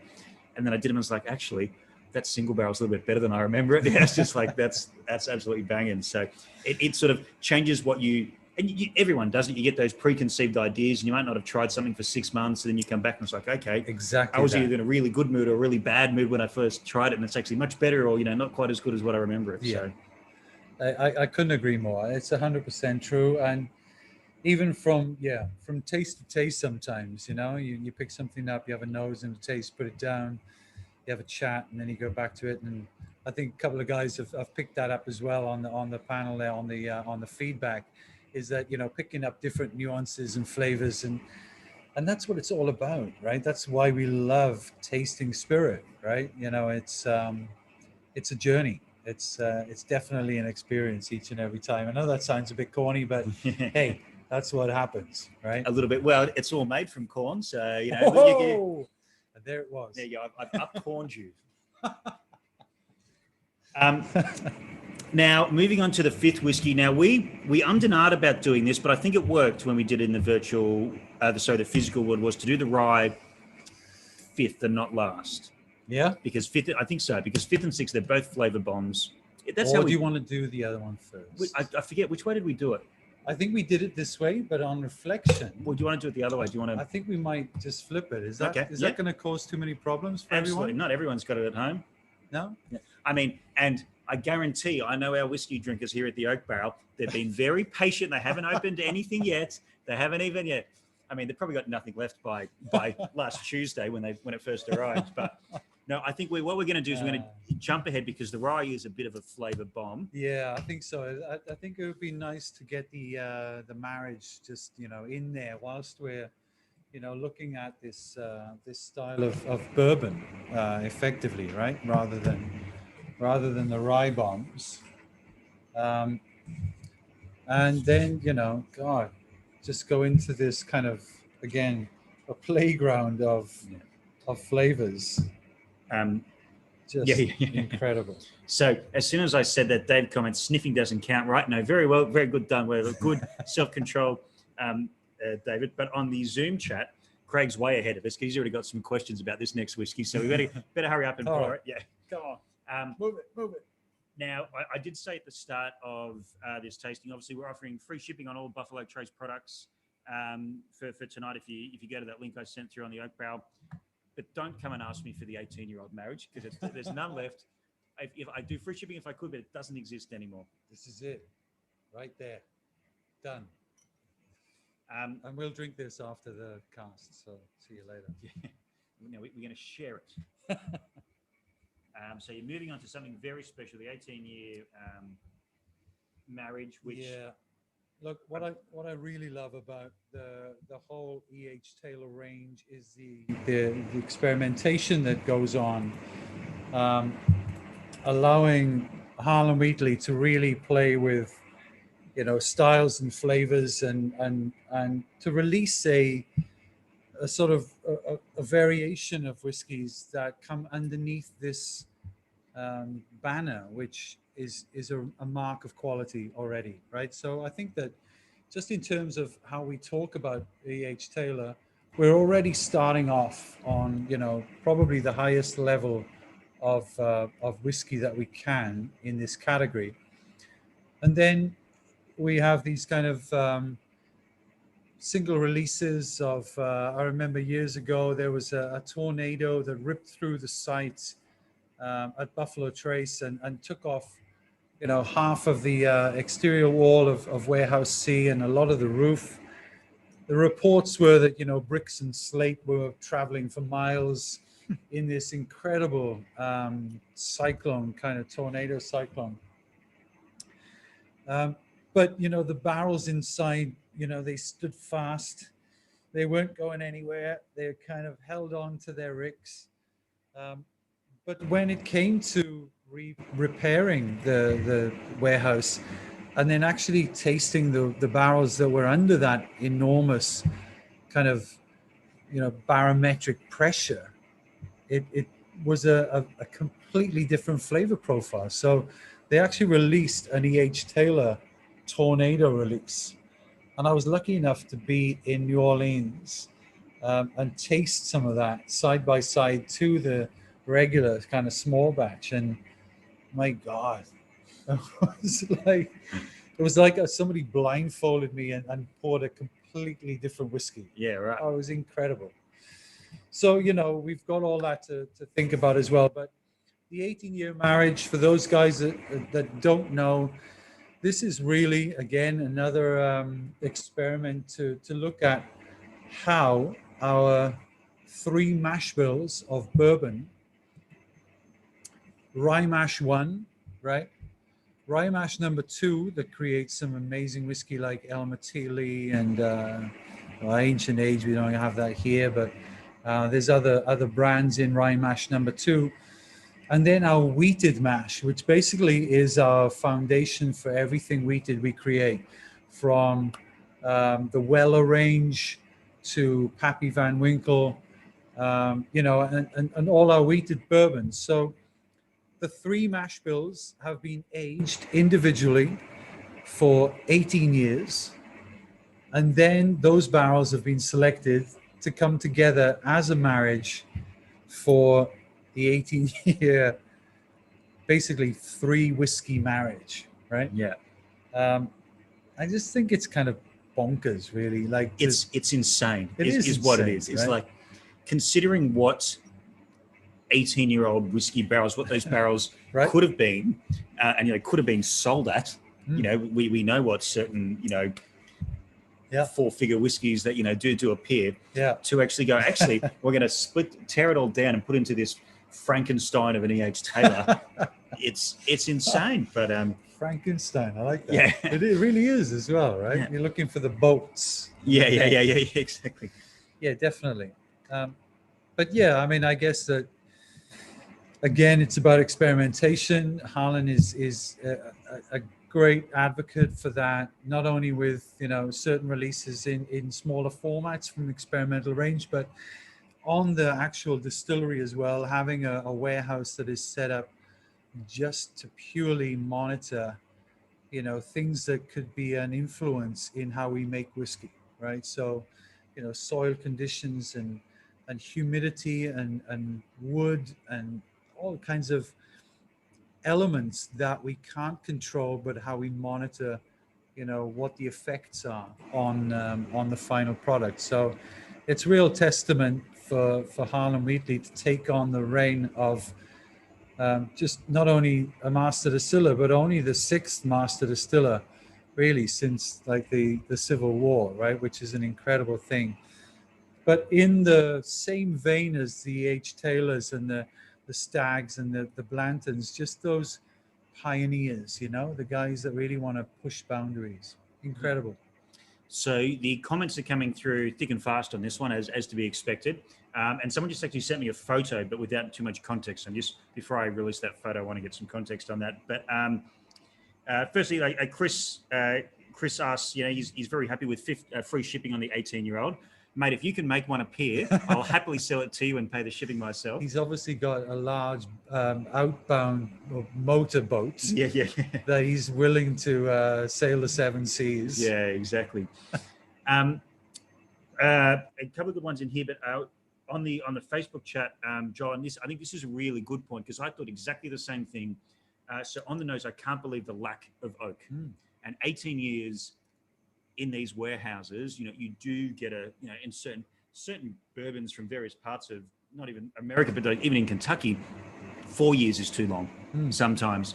And then I did them and was like, actually, that single barrel is a little bit better than I remember it. Yeah, it's just like, that's absolutely banging. So it sort of changes what everyone does it. You get those preconceived ideas and you might not have tried something for 6 months. And then you come back and it's like, okay, Exactly. I was either in a really good mood or a really bad mood when I first tried it. And it's actually much better, or, you know, not quite as good as what I remember it. Yeah. So I couldn't agree more. It's 100% true. And even from taste to taste, sometimes, you know, you pick something up, you have a nose and a taste, put it down, you have a chat, and then you go back to it. And I think a couple of guys have picked that up as well on the panel there, on the feedback, is that, you know, picking up different nuances and flavors, and that's what it's all about, right? That's why we love tasting spirit, right? You know, it's a journey. It's definitely an experience each and every time. I know that sounds a bit corny, but hey, that's what happens, right? a little bit. Well, it's all made from corn, so, you know. Oh, there it was. There you go. I've up-corned you. Now, moving on to the 5th whiskey. Now, we undenied about doing this, but I think it worked when we did it in the virtual, the physical one, was to do the rye 5th and not last. Yeah. Because 5th, I think so, because 5th and 6th, they're both flavor bombs. That's how do you want to do the other one first? I forget, which way did we do it? I think we did it this way, but on reflection. Well, do you want to do it the other way? Do you want to? I think we might just flip it. Is that Okay, that going to cause too many problems for Absolutely. everyone? Not everyone's got it at home. No? Yeah. I mean, and I guarantee, I know our whiskey drinkers here at the Oak Barrel, they've been very patient. They haven't opened anything yet. They haven't even yet. I mean, they've probably got nothing left by last Tuesday when it first arrived. But no, I think what we're going to do is we're going to jump ahead, because the rye is a bit of a flavor bomb. Yeah, I think so. I think it would be nice to get the marriage just, you know, in there whilst we're, you know, looking at this style of bourbon effectively, right? Rather than the rye bombs. And then, you know, God, just go into this kind of, again, a playground of flavors. Just incredible. So as soon as I said that, David comments, sniffing doesn't count, right? No, very well, very good done. We're good self-control, David. But on the Zoom chat, Craig's way ahead of us, because he's already got some questions about this next whiskey. So we better hurry up and pour it. Yeah, come on. Move it. Now, I did say at the start of this tasting, obviously we're offering free shipping on all Buffalo Trace products for tonight. If you go to that link I sent through on the Oak Barrel. But don't come and ask me for the 18-year-old marriage, because there's none left. If I do free shipping if I could, but it doesn't exist anymore. This is it, right there, done. And we'll drink this after the cast. So see you later. Yeah. Now we're going to share it. So you're moving on to something very special, the 18-year marriage, which. Yeah. Look, what I really love about the whole E.H. Taylor range is the experimentation that goes on, allowing Harlan Wheatley to really play with, you know, styles and flavors, and to release a sort of a variation of whiskeys that come underneath this banner, which is a mark of quality already, right? So I think that, just in terms of how we talk about E.H. Taylor, we're already starting off on, probably the highest level of whiskey that we can in this category. And then we have these kind of single releases of, I remember years ago, there was a tornado that ripped through the site at Buffalo Trace and took off, half of the exterior wall of Warehouse C and a lot of the roof. The reports were that, bricks and slate were traveling for miles in this incredible cyclone, kind of tornado cyclone. But, the barrels inside, they stood fast. They weren't going anywhere. They kind of held on to their ricks. But when it came to repairing the warehouse and then actually tasting the barrels that were under that enormous kind of, barometric pressure, it was a completely different flavor profile. So they actually released an E.H. Taylor tornado release. And I was lucky enough to be in New Orleans and taste some of that side by side to the regular kind of small batch. And my God, it was like somebody blindfolded me and poured a completely different whiskey. Yeah, right. Oh, it was incredible. So, we've got all that to think about as well. But the 18-year marriage, for those guys that don't know, this is really, again, another experiment to look at how our 3 mash bills of bourbon, rye mash 1, right? Rye mash number 2 that creates some amazing whiskey like El Matili and Ancient Age. We don't have that here, but there's other brands in rye mash number 2. And then our wheated mash, which basically is our foundation for everything wheated we create, from the Weller range to Pappy Van Winkle, and all our wheated bourbons. So the 3 mash bills have been aged individually for 18 years. And then those barrels have been selected to come together as a marriage for the 18-year, basically 3 whiskey marriage, right? Yeah. I just think it's kind of bonkers, really. Like it's insane. It is what it insane, is. It's right? like, considering what 18-year-old whiskey barrels, what those barrels Right. could have been, and could have been sold at. We know what certain Yeah. 4-figure whiskeys that do appear. Yeah. To actually go, we're going to tear it all down and put into this Frankenstein of an E.H. Taylor. It's insane, but Frankenstein, I like that. Yeah. It really is as well, right? Yeah. You're looking for the boats. Yeah, exactly. Yeah, definitely. But yeah, I mean, I guess that again, it's about experimentation. Harlan is a great advocate for that, not only with certain releases in smaller formats from the experimental range, but on the actual distillery as well, having a warehouse that is set up just to purely monitor things that could be an influence in how we make whiskey, right? So soil conditions and humidity and wood and all kinds of elements that we can't control, but how we monitor what the effects are on the final product. So it's real testament for Harlan Wheatley to take on the reign of just not only a master distiller, but only the 6th master distiller really since like the Civil War, right? Which is an incredible thing. But in the same vein as the H. Taylors and the Stags and the Blantons, just those pioneers, the guys that really want to push boundaries. Incredible. So the comments are coming through thick and fast on this one, as to be expected. And someone just actually sent me a photo, but without too much context. And just before I release that photo, I want to get some context on that. But firstly, Chris asks, he's very happy with free shipping on the 18-year-old. Mate, if you can make one appear, I'll happily sell it to you and pay the shipping myself. He's obviously got a large outbound motorboat Yeah. that he's willing to sail the seven seas. Yeah, exactly. A couple of good ones in here, but on the Facebook chat, John, I think this is a really good point because I thought exactly the same thing. So on the nose, I can't believe the lack of oak. And 18 years in these warehouses, you do get in certain bourbons from various parts of not even America, but even in Kentucky, 4 years is too long sometimes.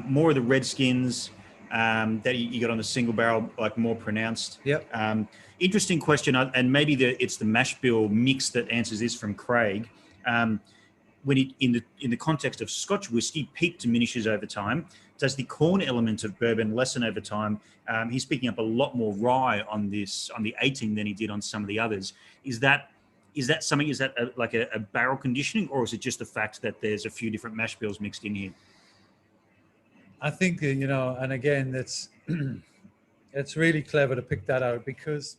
More of the Redskins that you got on the single barrel, like more pronounced. Yep. Interesting question, and maybe it's the mash bill mix that answers this from Craig. When in the context of Scotch whiskey, peak diminishes over time. Does the corn element of bourbon lessen over time? He's picking up a lot more rye on the 18 than he did on some of the others. Is that something? Is that like a barrel conditioning, or is it just the fact that there's a few different mash bills mixed in here? I think and again, that's it's really clever to pick that out because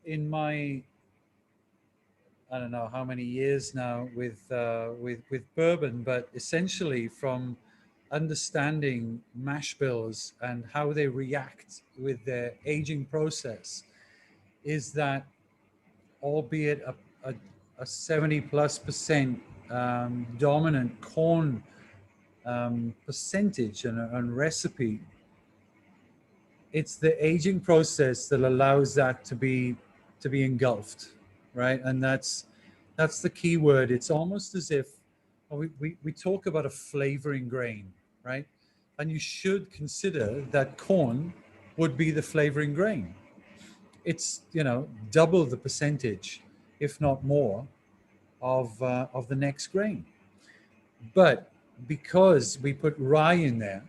in my I don't know how many years now with bourbon, but essentially from understanding mash bills and how they react with their aging process, is that albeit a 70+% dominant corn percentage and recipe, it's the aging process that allows that to be engulfed, right? And that's the key word. It's almost as if we talk about a flavoring grain, right? And you should consider that corn would be the flavoring grain. It's double the percentage, if not more, of the next grain. But because we put rye in there,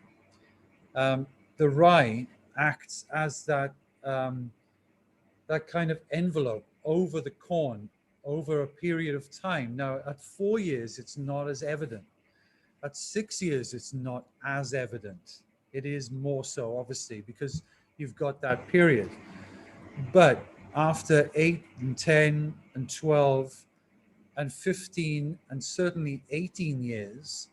the rye acts as that kind of envelope over the corn over a period of time. Now, at 4 years, it's not as evident. At 6 years, it's not as evident. It is more so, obviously, because you've got that period. But after 8 and 10 and 12 and 15 and certainly 18 years,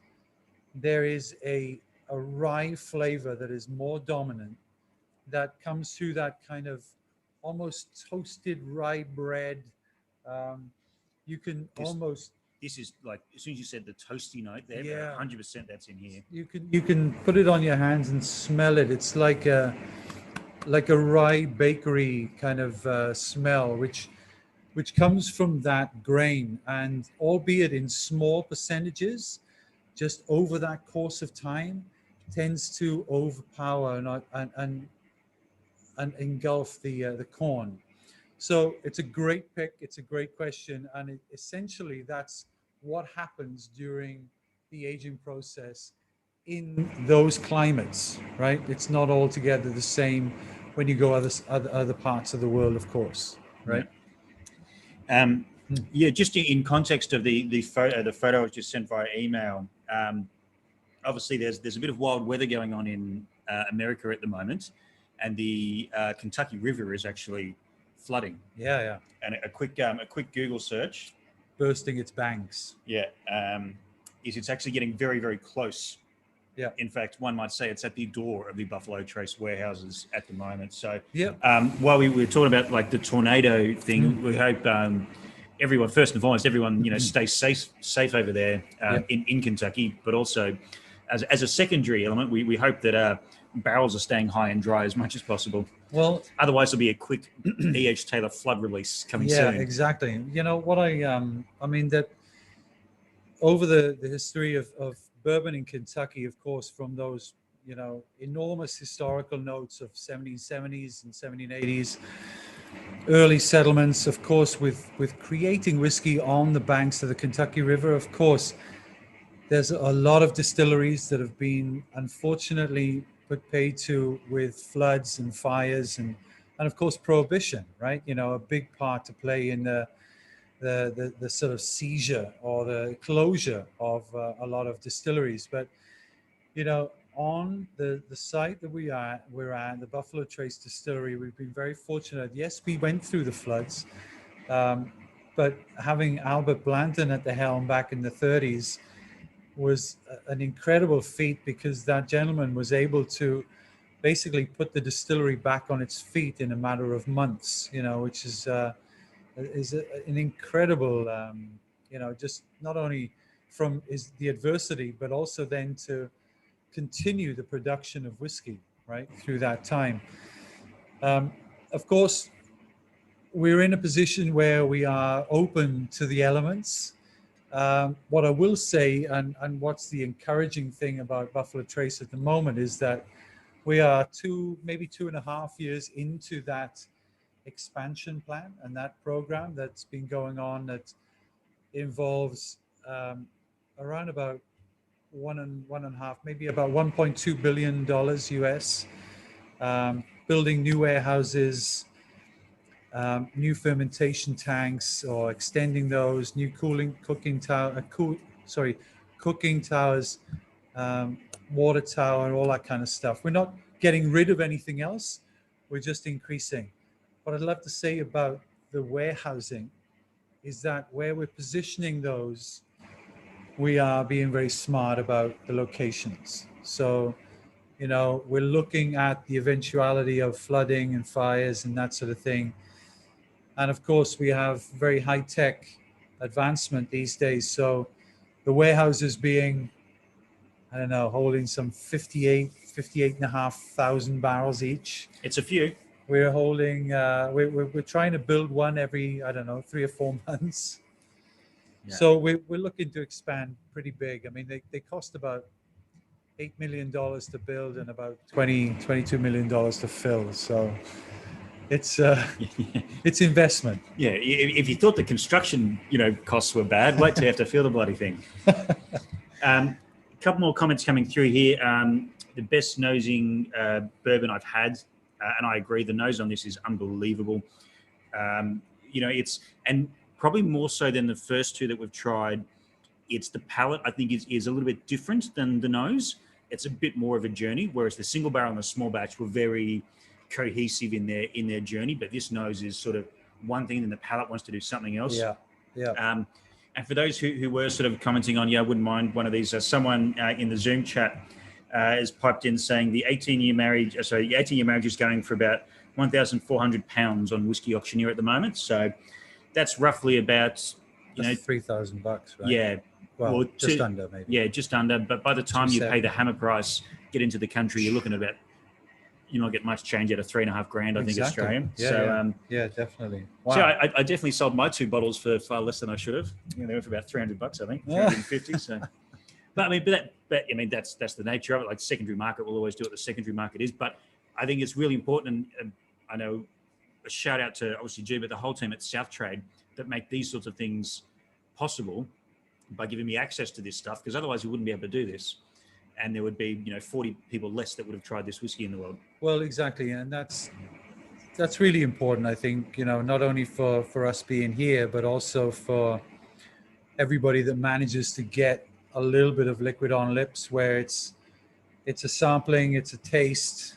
there is a rye flavor that is more dominant, that comes through that kind of almost toasted rye bread. You can almost... This is like, as soon as you said the toasty note there, Yeah. 100% that's in here. You can put it on your hands and smell it. It's like a rye bakery kind of smell, which comes from that grain, and albeit in small percentages, just over that course of time, tends to overpower and engulf the corn. So it's a great pick. It's a great question, and essentially that's what happens during the aging process in those climates, right? It's not altogether the same when you go other parts of the world, of course, right? Yeah. Just in context of the photo I was just sent via email. Obviously, there's a bit of wild weather going on in America at the moment, and the Kentucky River is actually flooding. Yeah. And a quick Google search, bursting its banks. Yeah, it's actually getting very, very close. Yeah. In fact, one might say it's at the door of the Buffalo Trace warehouses at the moment. So, yeah. While we were talking about like the tornado thing, we hope everyone, first and foremost, stays safe over there in Kentucky. But also, as a secondary element, we hope that barrels are staying high and dry as much as possible. Well, otherwise there'll be a quick E.H. Taylor flood release coming soon. Yeah, exactly. You know what I mean, that over the history of bourbon in Kentucky, of course, from those enormous historical notes of 1770s and 1780s, early settlements, of course, with creating whiskey on the banks of the Kentucky River, of course, there's a lot of distilleries that have been unfortunately put paid to with floods and fires and of course prohibition, right? A big part to play in the sort of seizure or the closure of a lot of distilleries. But on the site that we're at, the Buffalo Trace Distillery, we've been very fortunate. Yes, we went through the floods, but having Albert Blanton at the helm back in the 30s was an incredible feat, because that gentleman was able to basically put the distillery back on its feet in a matter of months, which is an incredible, just not only from the adversity, but also then to continue the production of whiskey right through that time. Of course, we're in a position where we are open to the elements. What I will say, and what's the encouraging thing about Buffalo Trace at the moment, is that we are maybe 2.5 years into that expansion plan and that program that's been going on, that involves around about one and a half, maybe about $1.2 billion US, building new warehouses, new fermentation tanks, or extending those, new cooking towers, water tower, and all that kind of stuff. We're not getting rid of anything else. We're just increasing. What I'd love to say about the warehousing is that where we're positioning those, we are being very smart about the locations. So, we're looking at the eventuality of flooding and fires and that sort of thing. And of course, we have very high-tech advancement these days. So the warehouses being, I don't know, holding some 58,500 barrels each. It's a few. We're holding, we're trying to build one every, I don't know, 3 or 4 months. Yeah. So we're looking to expand pretty big. I mean, they cost about $8 million to build and about $22 million to fill. So it's investment. Yeah, if you thought the construction, costs were bad, wait till you have to fill the bloody thing. A couple more comments coming through here. The best nosing bourbon I've had, and I agree, the nose on this is unbelievable. It's, and probably more so than the first two that we've tried, it's the palate, I think, is a little bit different than the nose. It's a bit more of a journey, whereas the single barrel and the small batch were very cohesive in their journey. But this nose is sort of one thing, and the palate wants to do something else. Yeah. And for those who were sort of commenting on, I wouldn't mind one of these. Someone in the Zoom chat has piped in saying the 18-year marriage is going for about £1,400 on Whiskey Auctioneer at the moment. So that's roughly about $3,000, right? Yeah. Well, just under maybe. Yeah, just under. But by the time you pay the hammer price, get into the country, you're looking at about, you not get much change out of $3,500, I think, Australian. Yeah, definitely. Wow. So I definitely sold my 2 bottles for far less than I should have. They were for about $300, I think, 350. So, but that's the nature of it. Like, secondary market will always do what the secondary market is. But I think it's really important, and I know a shout out to obviously G, but the whole team at South Trade that make these sorts of things possible by giving me access to this stuff, because otherwise we wouldn't be able to do this. And there would be, 40 people less that would have tried this whiskey in the world. Well, exactly. And that's really important, I think, not only for us being here, but also for everybody that manages to get a little bit of liquid on lips, where it's a sampling, it's a taste.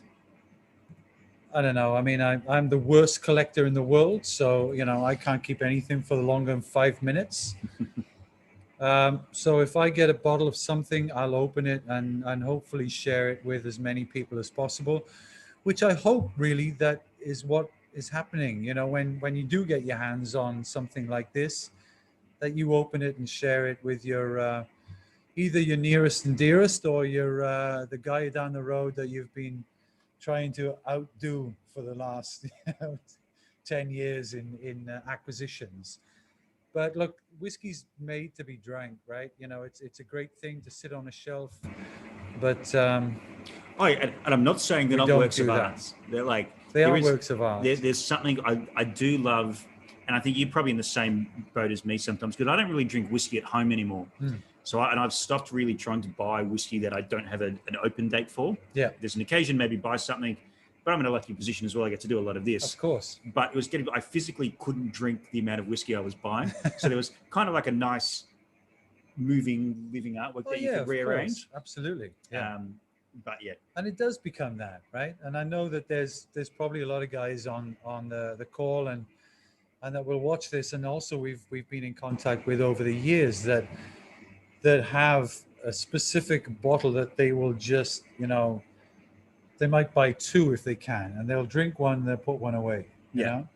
I don't know. I mean, I'm the worst collector in the world. So, I can't keep anything for longer than 5 minutes. So if I get a bottle of something, I'll open it and hopefully share it with as many people as possible, which I hope really that is what is happening. When you do get your hands on something like this, that you open it and share it with your either your nearest and dearest, or your the guy down the road that you've been trying to outdo for the last 10 years in acquisitions. But look, whiskey's made to be drank, right? It's a great thing to sit on a shelf. But and I'm not saying they're not works of art. They are works of art. There's something I do love, and I think you're probably in the same boat as me sometimes, because I don't really drink whiskey at home anymore. So I've stopped really trying to buy whiskey that I don't have an open date for. Yeah. There's an occasion maybe buy something, but I'm in a lucky position as well. I get to do a lot of this. Of course. But it was I physically couldn't drink the amount of whiskey I was buying. So there was kind of like a nice living artwork that you could rearrange. Absolutely. Yeah. But yeah, and it does become that, right? And I know that there's probably a lot of guys on the call and that will watch this, and also we've been in contact with over the years that have a specific bottle that they will just, they might buy two if they can, and they'll drink one, they'll put one away, and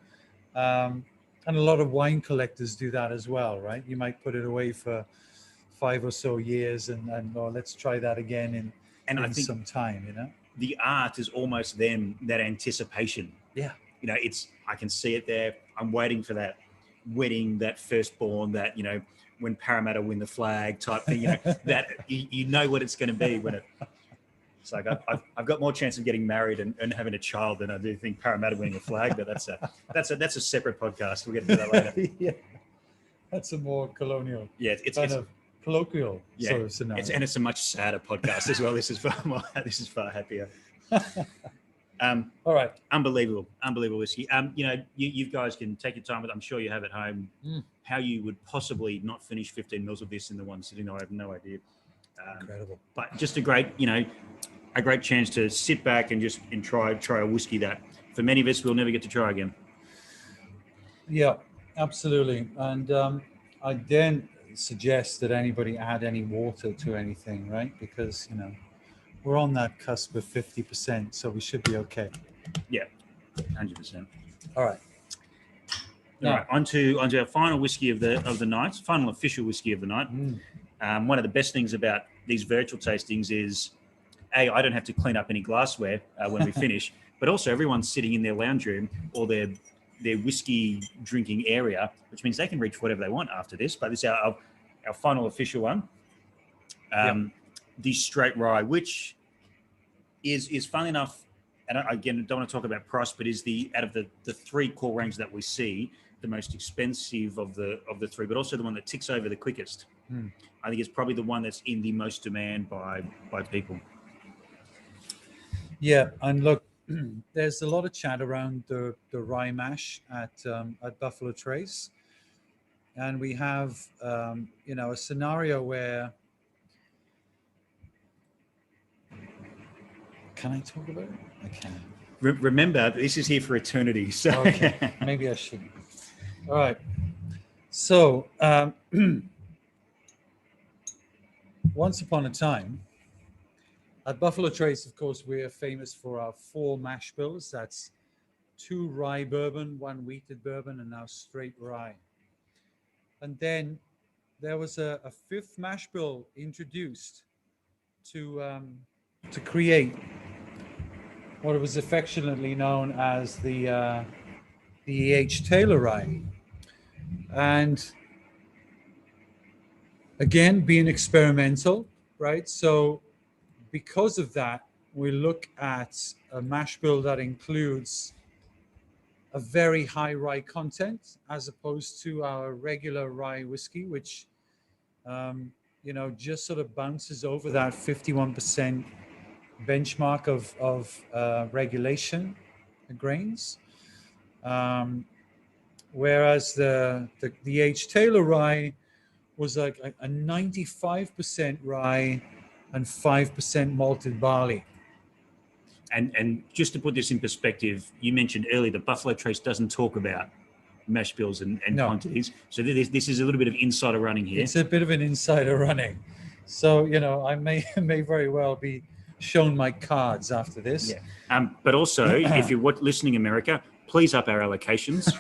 a lot of wine collectors do that as well, right? You might put it away for 5 or so years and oh, let's try that again in I think some time, the art is almost then that anticipation. Yeah. I can see it there. I'm waiting for that wedding, that firstborn, that, when Parramatta win the flag type thing, that you know what it's going to be when it's like I've got more chance of getting married and having a child than I do think Parramatta winning a flag, but that's a separate podcast. We'll get into that later. Yeah. That's a more colonial. Yeah, it's colloquial sort of scenario. It's a much sadder podcast as well. This is far happier. All right. Unbelievable whiskey. You guys can take your time with it. I'm sure you have at home. How you would possibly not finish 15 mils of this in the one sitting, I have no idea. Incredible. But just a great chance to sit back and try a whiskey that for many of us we'll never get to try again. Yeah, absolutely. And I don't suggest that anybody add any water to anything, right? Because we're on that cusp of 50%, so we should be okay. Yeah, 100%. All right. All right, on to our final whiskey of the night, final official whiskey of the night. One of the best things about these virtual tastings is, I don't have to clean up any glassware when we finish, but also everyone's sitting in their lounge room or their whiskey drinking area, which means they can reach whatever they want after this. But this is our final official one. The straight rye, which is fun enough, and again, don't want to talk about price, but is out of the three core ranges that we see, the most expensive of the three, but also the one that ticks over the quickest. I think it's probably the one that's in the most demand by people. Yeah, and look, there's a lot of chat around the rye mash at Buffalo Trace, and we have a scenario where. Can I talk about it? I can. Remember, this is here for eternity. So okay, maybe I shouldn't. All right. So once upon a time, at Buffalo Trace, of course, we're famous for our 4 mash bills. That's 2 rye bourbon, 1 wheated bourbon, and now straight rye. And then there was a 5th mash bill introduced to create what was affectionately known as the E.H. Taylor rye. And again, being experimental, right? So because of that, we look at a mash bill that includes a very high rye content as opposed to our regular rye whiskey, which, just sort of bounces over that 51% benchmark of regulation grains. Whereas the H. Taylor rye was like a 95% rye and 5% malted barley. And just to put this in perspective, you mentioned earlier that Buffalo Trace doesn't talk about mash bills and quantities. So this is a little bit of insider running here. It's a bit of an insider running. So, I may very well be shown my cards after this. Yeah. But also, if you're listening America, please up our allocations.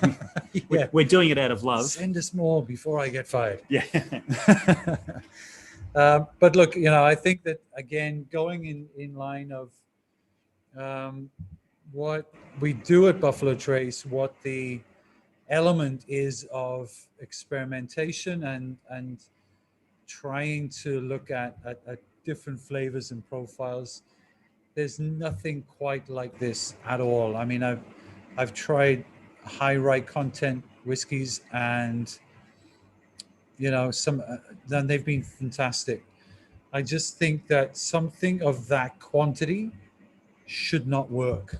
Yeah. We're doing it out of love. Send us more before I get fired. Yeah. But look, I think that, again, going in line of what we do at Buffalo Trace, what the element is of experimentation and trying to look at different flavors and profiles. There's nothing quite like this at all. I mean, I've tried high rye content whiskeys, and some then they've been fantastic. I just think that something of that quantity should not work.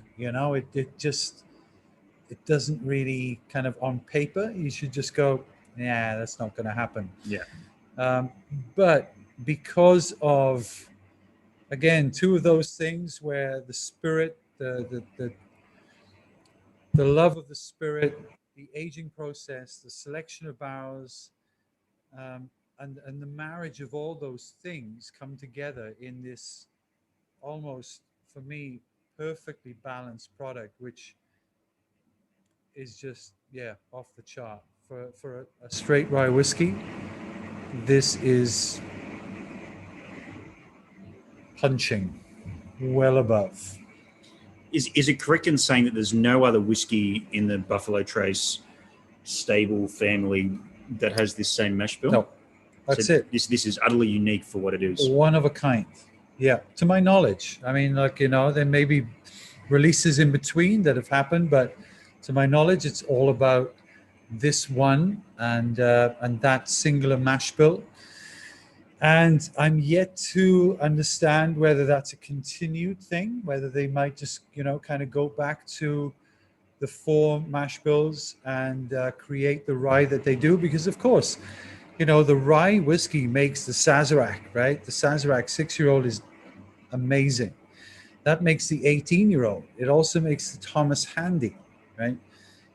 It doesn't really kind of on paper. You should just go, yeah, that's not going to happen. Yeah. But because of again, two of those things where the spirit, the love of the spirit, the aging process, the selection of barrels, and the marriage of all those things come together in this almost, for me, perfectly balanced product, which is just, yeah, off the chart. For a straight rye whiskey, this is punching well above. Is it correct in saying that there's no other whiskey in the Buffalo Trace stable family that has this same mash bill? No, that's So it. This is utterly unique for what it is. One of a kind. Yeah, to my knowledge. I mean, like, there may be releases in between that have happened, but to my knowledge, it's all about this one and that singular mash bill. And I'm yet to understand whether that's a continued thing, whether they might just, kind of go back to the 4 mash bills and create the rye that they do. Because, of course, the rye whiskey makes the Sazerac, right? The Sazerac 6-year-old is amazing. That makes the 18-year-old. It also makes the Thomas Handy, right?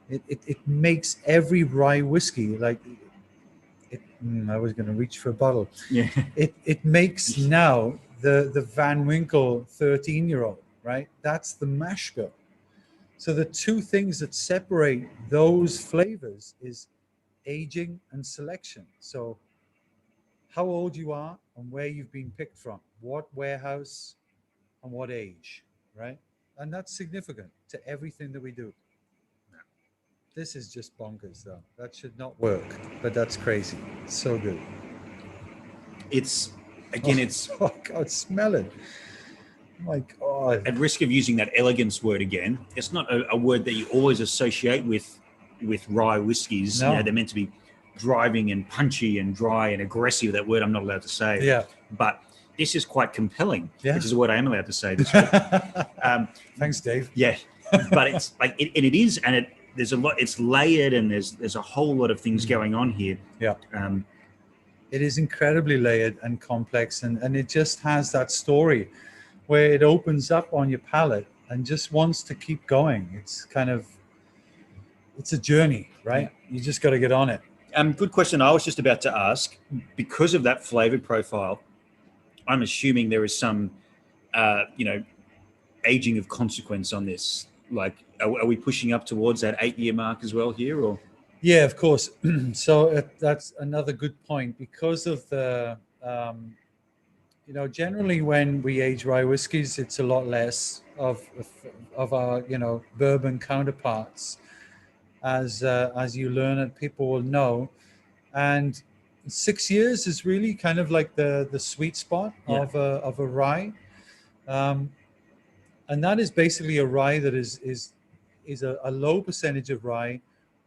It makes every rye whiskey like it. I was going to reach for a bottle. Yeah. It makes now the Van Winkle 13-year-old, right? That's the mash bill. So the two things that separate those flavors is aging and selection. So how old you are and where you've been picked from, what warehouse and what age, right? And that's significant to everything that we do. This is just bonkers, though. That should not work, but that's crazy. It's so good. It's, again, it's... Oh, God, smell it. Oh, my God. At risk of using that elegance word again, it's not a word that you always associate with rye whiskies. No. They're meant to be driving and punchy and dry and aggressive. That word I'm not allowed to say. Yeah. But this is quite compelling, Yeah. which is a word I am allowed to say this week. Thanks, Dave. Yeah. But it's like, it is, and there's a lot, it's layered, and there's a whole lot of things going on here. Yeah. It is incredibly layered and complex, and it just has that story where it opens up on your palate and just wants to keep going. It's it's a journey, right? Yeah. You just got to get on it. Good question. I was just about to ask, because of that flavor profile, I'm assuming there is some, aging of consequence on this. Like, are we pushing up towards that 8-year mark as well here, or? Yeah, of course. So that's another good point, because of the, generally when we age rye whiskies, it's a lot less of our, bourbon counterparts, as you learn and people will know. And 6 years is really kind of like the sweet spot of a rye. And that is basically a rye that is a low percentage of rye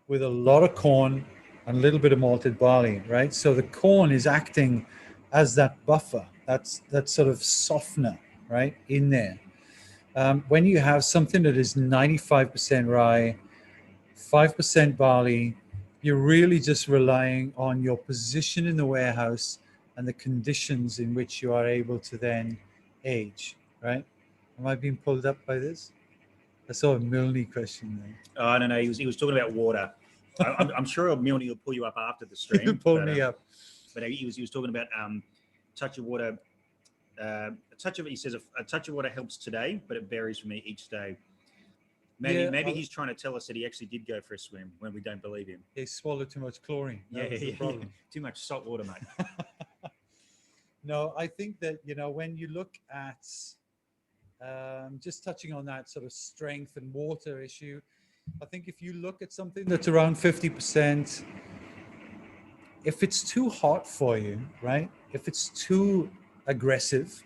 with a lot of corn and a little bit of malted barley, right? So the corn is acting as that buffer, that's that sort of softener, right, in there. When you have something that is 95% rye, 5% barley, you're really just relying on your position in the warehouse and the conditions in which you are able to then age, right? Am I being pulled up by this? I saw a Milne question there. Oh, no, he was talking about water. I'm sure Milne will pull you up after the stream. You pulled me up. But he was talking about touch of water. He says a touch of water helps today, but it varies for me each day. Maybe he's trying to tell us that he actually did go for a swim when we don't believe him. He swallowed too much chlorine. That was the problem. Too much salt water, mate. No, I think that, when you look at, just touching on that sort of strength and water issue, I think if you look at something that's around 50%, if it's too hot for you, right? If it's too aggressive,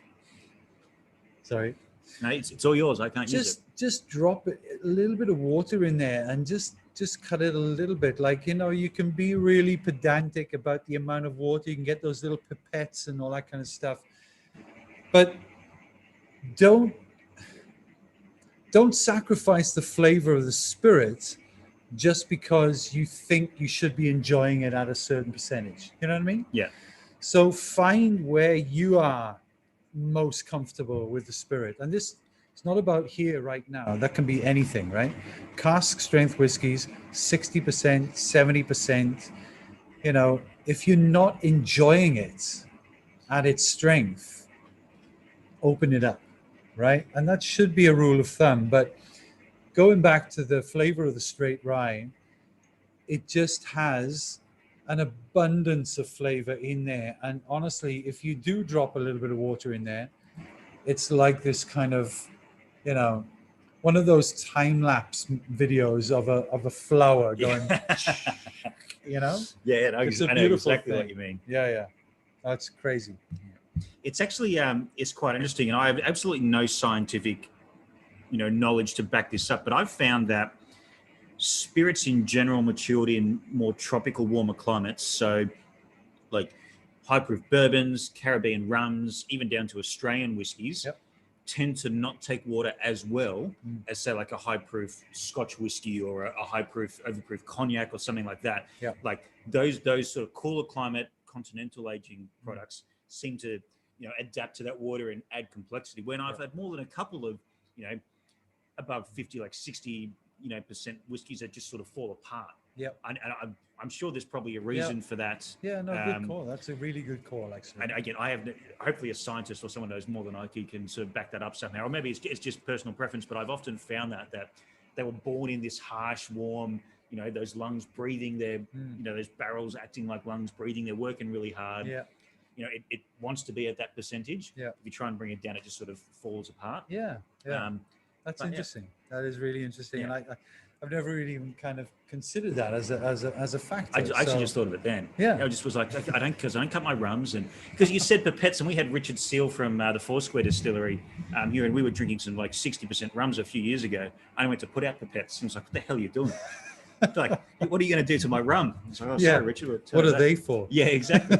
sorry. No, it's all yours. I can't use it. Just drop a little bit of water in there and just cut it a little bit. Like, you can be really pedantic about the amount of water. You can get those little pipettes and all that kind of stuff. But don't sacrifice the flavor of the spirit just because you think you should be enjoying it at a certain percentage. You know what I mean? Yeah. So find where you are most comfortable with the spirit. And this, it's not about here right now. That can be anything, right? Cask strength whiskeys, 60%, 70%. You know, if you're not enjoying it at its strength, open it up, right? And that should be a rule of thumb. But going back to the flavor of the straight rye, it just has an abundance of flavor in there. And honestly, if you do drop a little bit of water in there, it's like this kind of, you know, one of those time lapse videos of a flower going, you know. Yeah, no, It's a I know beautiful exactly thing. what you mean. Yeah, that's crazy. It's actually it's quite interesting, and I have absolutely no scientific, knowledge to back this up. But I've found that spirits in general maturity in more tropical, warmer climates, so like high proof bourbons, Caribbean rums, even down to Australian whiskies, Yep. tend to not take water as well Mm. as, say, like a high proof Scotch whiskey or a high proof overproof cognac or something like that. Yep. Like those sort of cooler climate continental aging products seem to adapt to that water and add complexity. When I've had more than a couple of above 50, like 60 percent whiskeys that just sort of fall apart. Yep. And I'm sure there's probably a reason for that. Yeah, no, good call. That's a really good call, actually. And again, I have hopefully a scientist or someone who knows more than I can sort of back that up somehow, or maybe it's just personal preference. But I've often found that they were born in this harsh, warm, those lungs breathing. They're those barrels acting like lungs breathing. They're working really hard. Yeah. It wants to be at that percentage. Yeah. If you try and bring it down, it just sort of falls apart. Yeah. That's interesting. Yeah. That is really interesting. Yeah. And I've never really even kind of considered that as a factor. I actually just thought of it then. Yeah. I just was like, I don't cut my rums, and because you said pipettes, and we had Richard Seal from the Foursquare Distillery here, and we were drinking some like 60% rums a few years ago. I went to put out pipettes, and I was like, what the hell are you doing? Like, what are you going to do to my rum? I was like, sorry, Richard. What are they for? Yeah, exactly.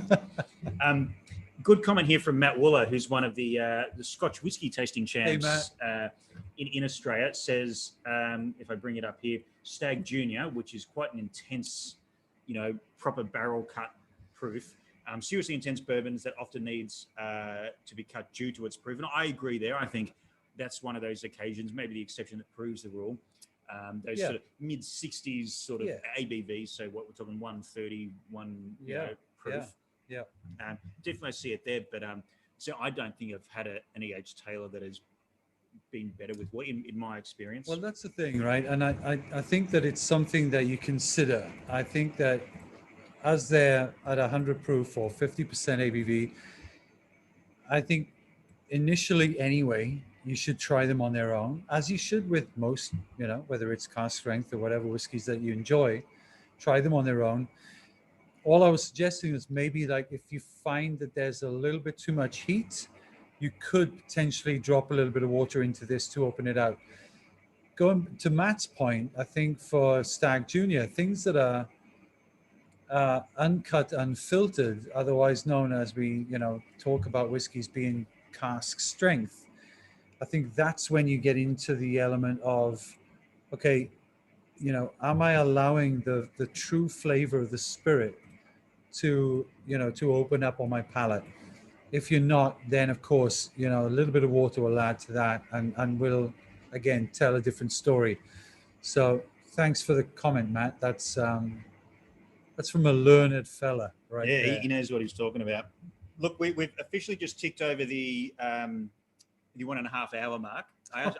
Good comment here from Matt Wooler, who's one of the Scotch whiskey tasting champs in Australia. It says, if I bring it up here, Stag Junior, which is quite an intense, proper barrel cut proof. Seriously intense bourbons that often needs to be cut due to its proof. And I agree there. I think that's one of those occasions, maybe the exception that proves the rule. Those sort of mid 60s sort of ABV. So what we're talking 131 proof. Yeah. Definitely see it there, but so I don't think I've had an E.H. Taylor that has been better with what in my experience. Well, that's the thing, right? And I think that it's something that you consider. I think that as they're at 100 proof or 50% ABV, I think initially anyway, you should try them on their own, as you should with most, whether it's cask strength or whatever whiskeys that you enjoy, try them on their own. All I was suggesting is maybe like if you find that there's a little bit too much heat, you could potentially drop a little bit of water into this to open it out. Going to Matt's point, I think for Stag Junior, things that are uncut, unfiltered, otherwise known as we, talk about whiskeys being cask strength, I think that's when you get into the element of, okay, am I allowing the true flavor of the spirit to open up on my palate? If you're not, then of course, a little bit of water will add to that and will, again, tell a different story. So thanks for the comment, Matt. That's from a learned fella, right? Yeah, there. he knows what he's talking about. Look, we've officially just ticked over the 1.5 hour mark. I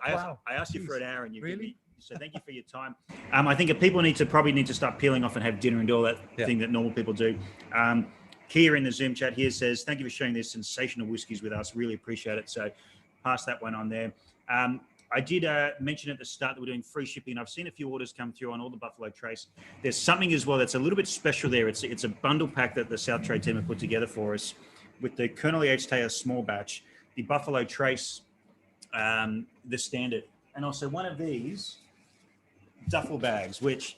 asked you for an hour and you really? Give me, so thank you for your time. I think if people probably need to start peeling off and have dinner and do all that thing that normal people do. Kia in the Zoom chat here says, thank you for sharing this sensational whiskeys with us. Really appreciate it. So pass that one on there. I did mention at the start that we're doing free shipping. I've seen a few orders come through on all the Buffalo Trace. There's something as well that's a little bit special there. It's a bundle pack that the South Trade team have put together for us with the Colonel E.H. Taylor small batch, the Buffalo Trace, the standard, and also one of these duffel bags, which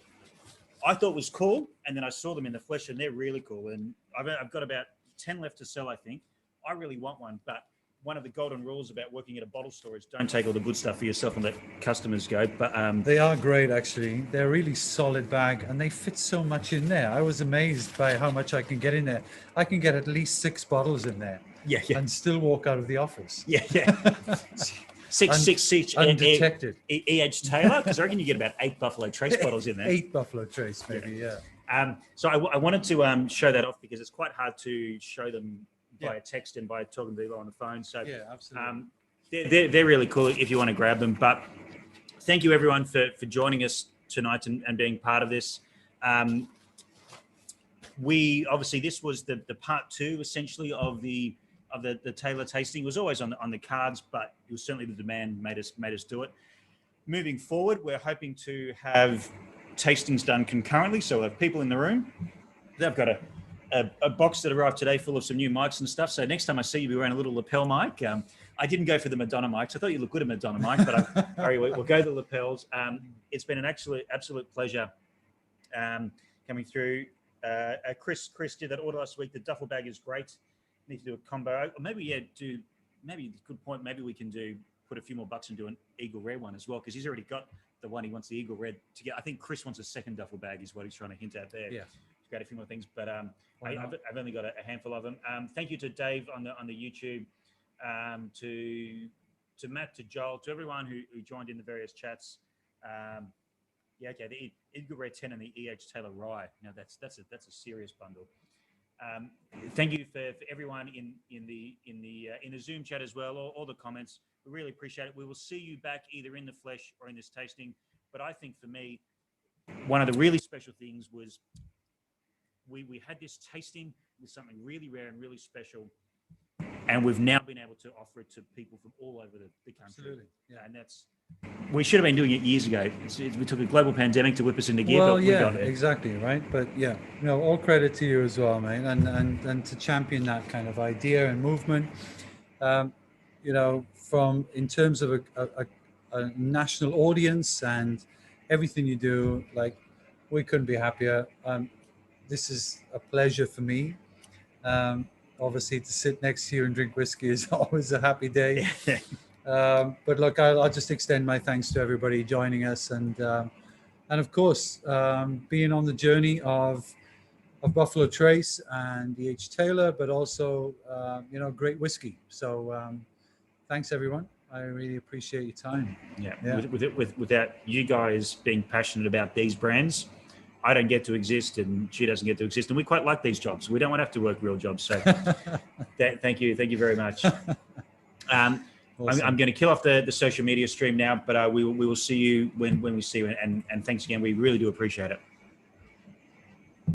I thought was cool. And then I saw them in the flesh and they're really cool. And I've got about 10 left to sell, I think. I really want one, but one of the golden rules about working at a bottle store is don't take all the good stuff for yourself and let customers go. But they are great, actually. They're a really solid bag and they fit so much in there. I was amazed by how much I can get in there. I can get at least 6 bottles in there. Yeah, yeah. and still walk out of the office. Yeah, yeah. 666 undetected. E.H. Taylor, because I reckon you get about 8 Buffalo Trace bottles in there. 8 Buffalo Trace, maybe, yeah. So I wanted to show that off because it's quite hard to show them Yeah. via text and by talking to people on the phone. So Yeah, absolutely. they're really cool if you want to grab them. But thank you everyone for joining us tonight and being part of this. We obviously, this was the part 2 essentially of the Taylor tasting. It was always on the cards, but it was certainly the demand made us do it. Moving forward, we're hoping to have tastings done concurrently. So we have people in the room. They've got a box that arrived today full of some new mics and stuff. So next time I see you, be wearing a little lapel mic. I didn't go for the Madonna mics. I thought you looked good at Madonna mic, but we'll go the lapels. It's been an absolute pleasure coming through. Chris did that order last week. The duffel bag is great. Need to do a combo. Or maybe good point. Maybe we can put a few more bucks and do an Eagle Red one as well, because he's already got the one. He wants the Eagle Red to get. I think Chris wants a second duffel bag is what he's trying to hint at there. Yeah. He's got a few more things, but I've only got a handful of them. Thank you to Dave on the YouTube, to Matt, to Joel, to everyone who joined in the various chats. Yeah, okay. The Eagle Red 10 and the E.H. Taylor Rye. Now that's a serious bundle. Thank you for everyone in the Zoom chat as well. All the comments. We really appreciate it. We will see you back either in the flesh or in this tasting. But I think for me, one of the really special things was we had this tasting with something really rare and really special, and we've now been able to offer it to people from all over the country. Absolutely. Yeah. And we should have been doing it years ago. We took a global pandemic to whip us into gear. Well, but yeah, we got there. exactly, right. But yeah, all credit to you as well, mate, and to champion that kind of idea and movement. From in terms of a national audience and everything you do, like, we couldn't be happier. This is a pleasure for me. Obviously, to sit next to you and drink whiskey is always a happy day. But look, I'll just extend my thanks to everybody joining us, and of course, being on the journey of Buffalo Trace and E.H. Taylor, but also great whiskey. So thanks everyone. I really appreciate your time. Yeah. Without you guys being passionate about these brands, I don't get to exist, and she doesn't get to exist. And we quite like these jobs. We don't want to have to work real jobs. So thank you very much. Awesome. I'm going to kill off the social media stream now, but we will see you when we see you. And thanks again. We really do appreciate it.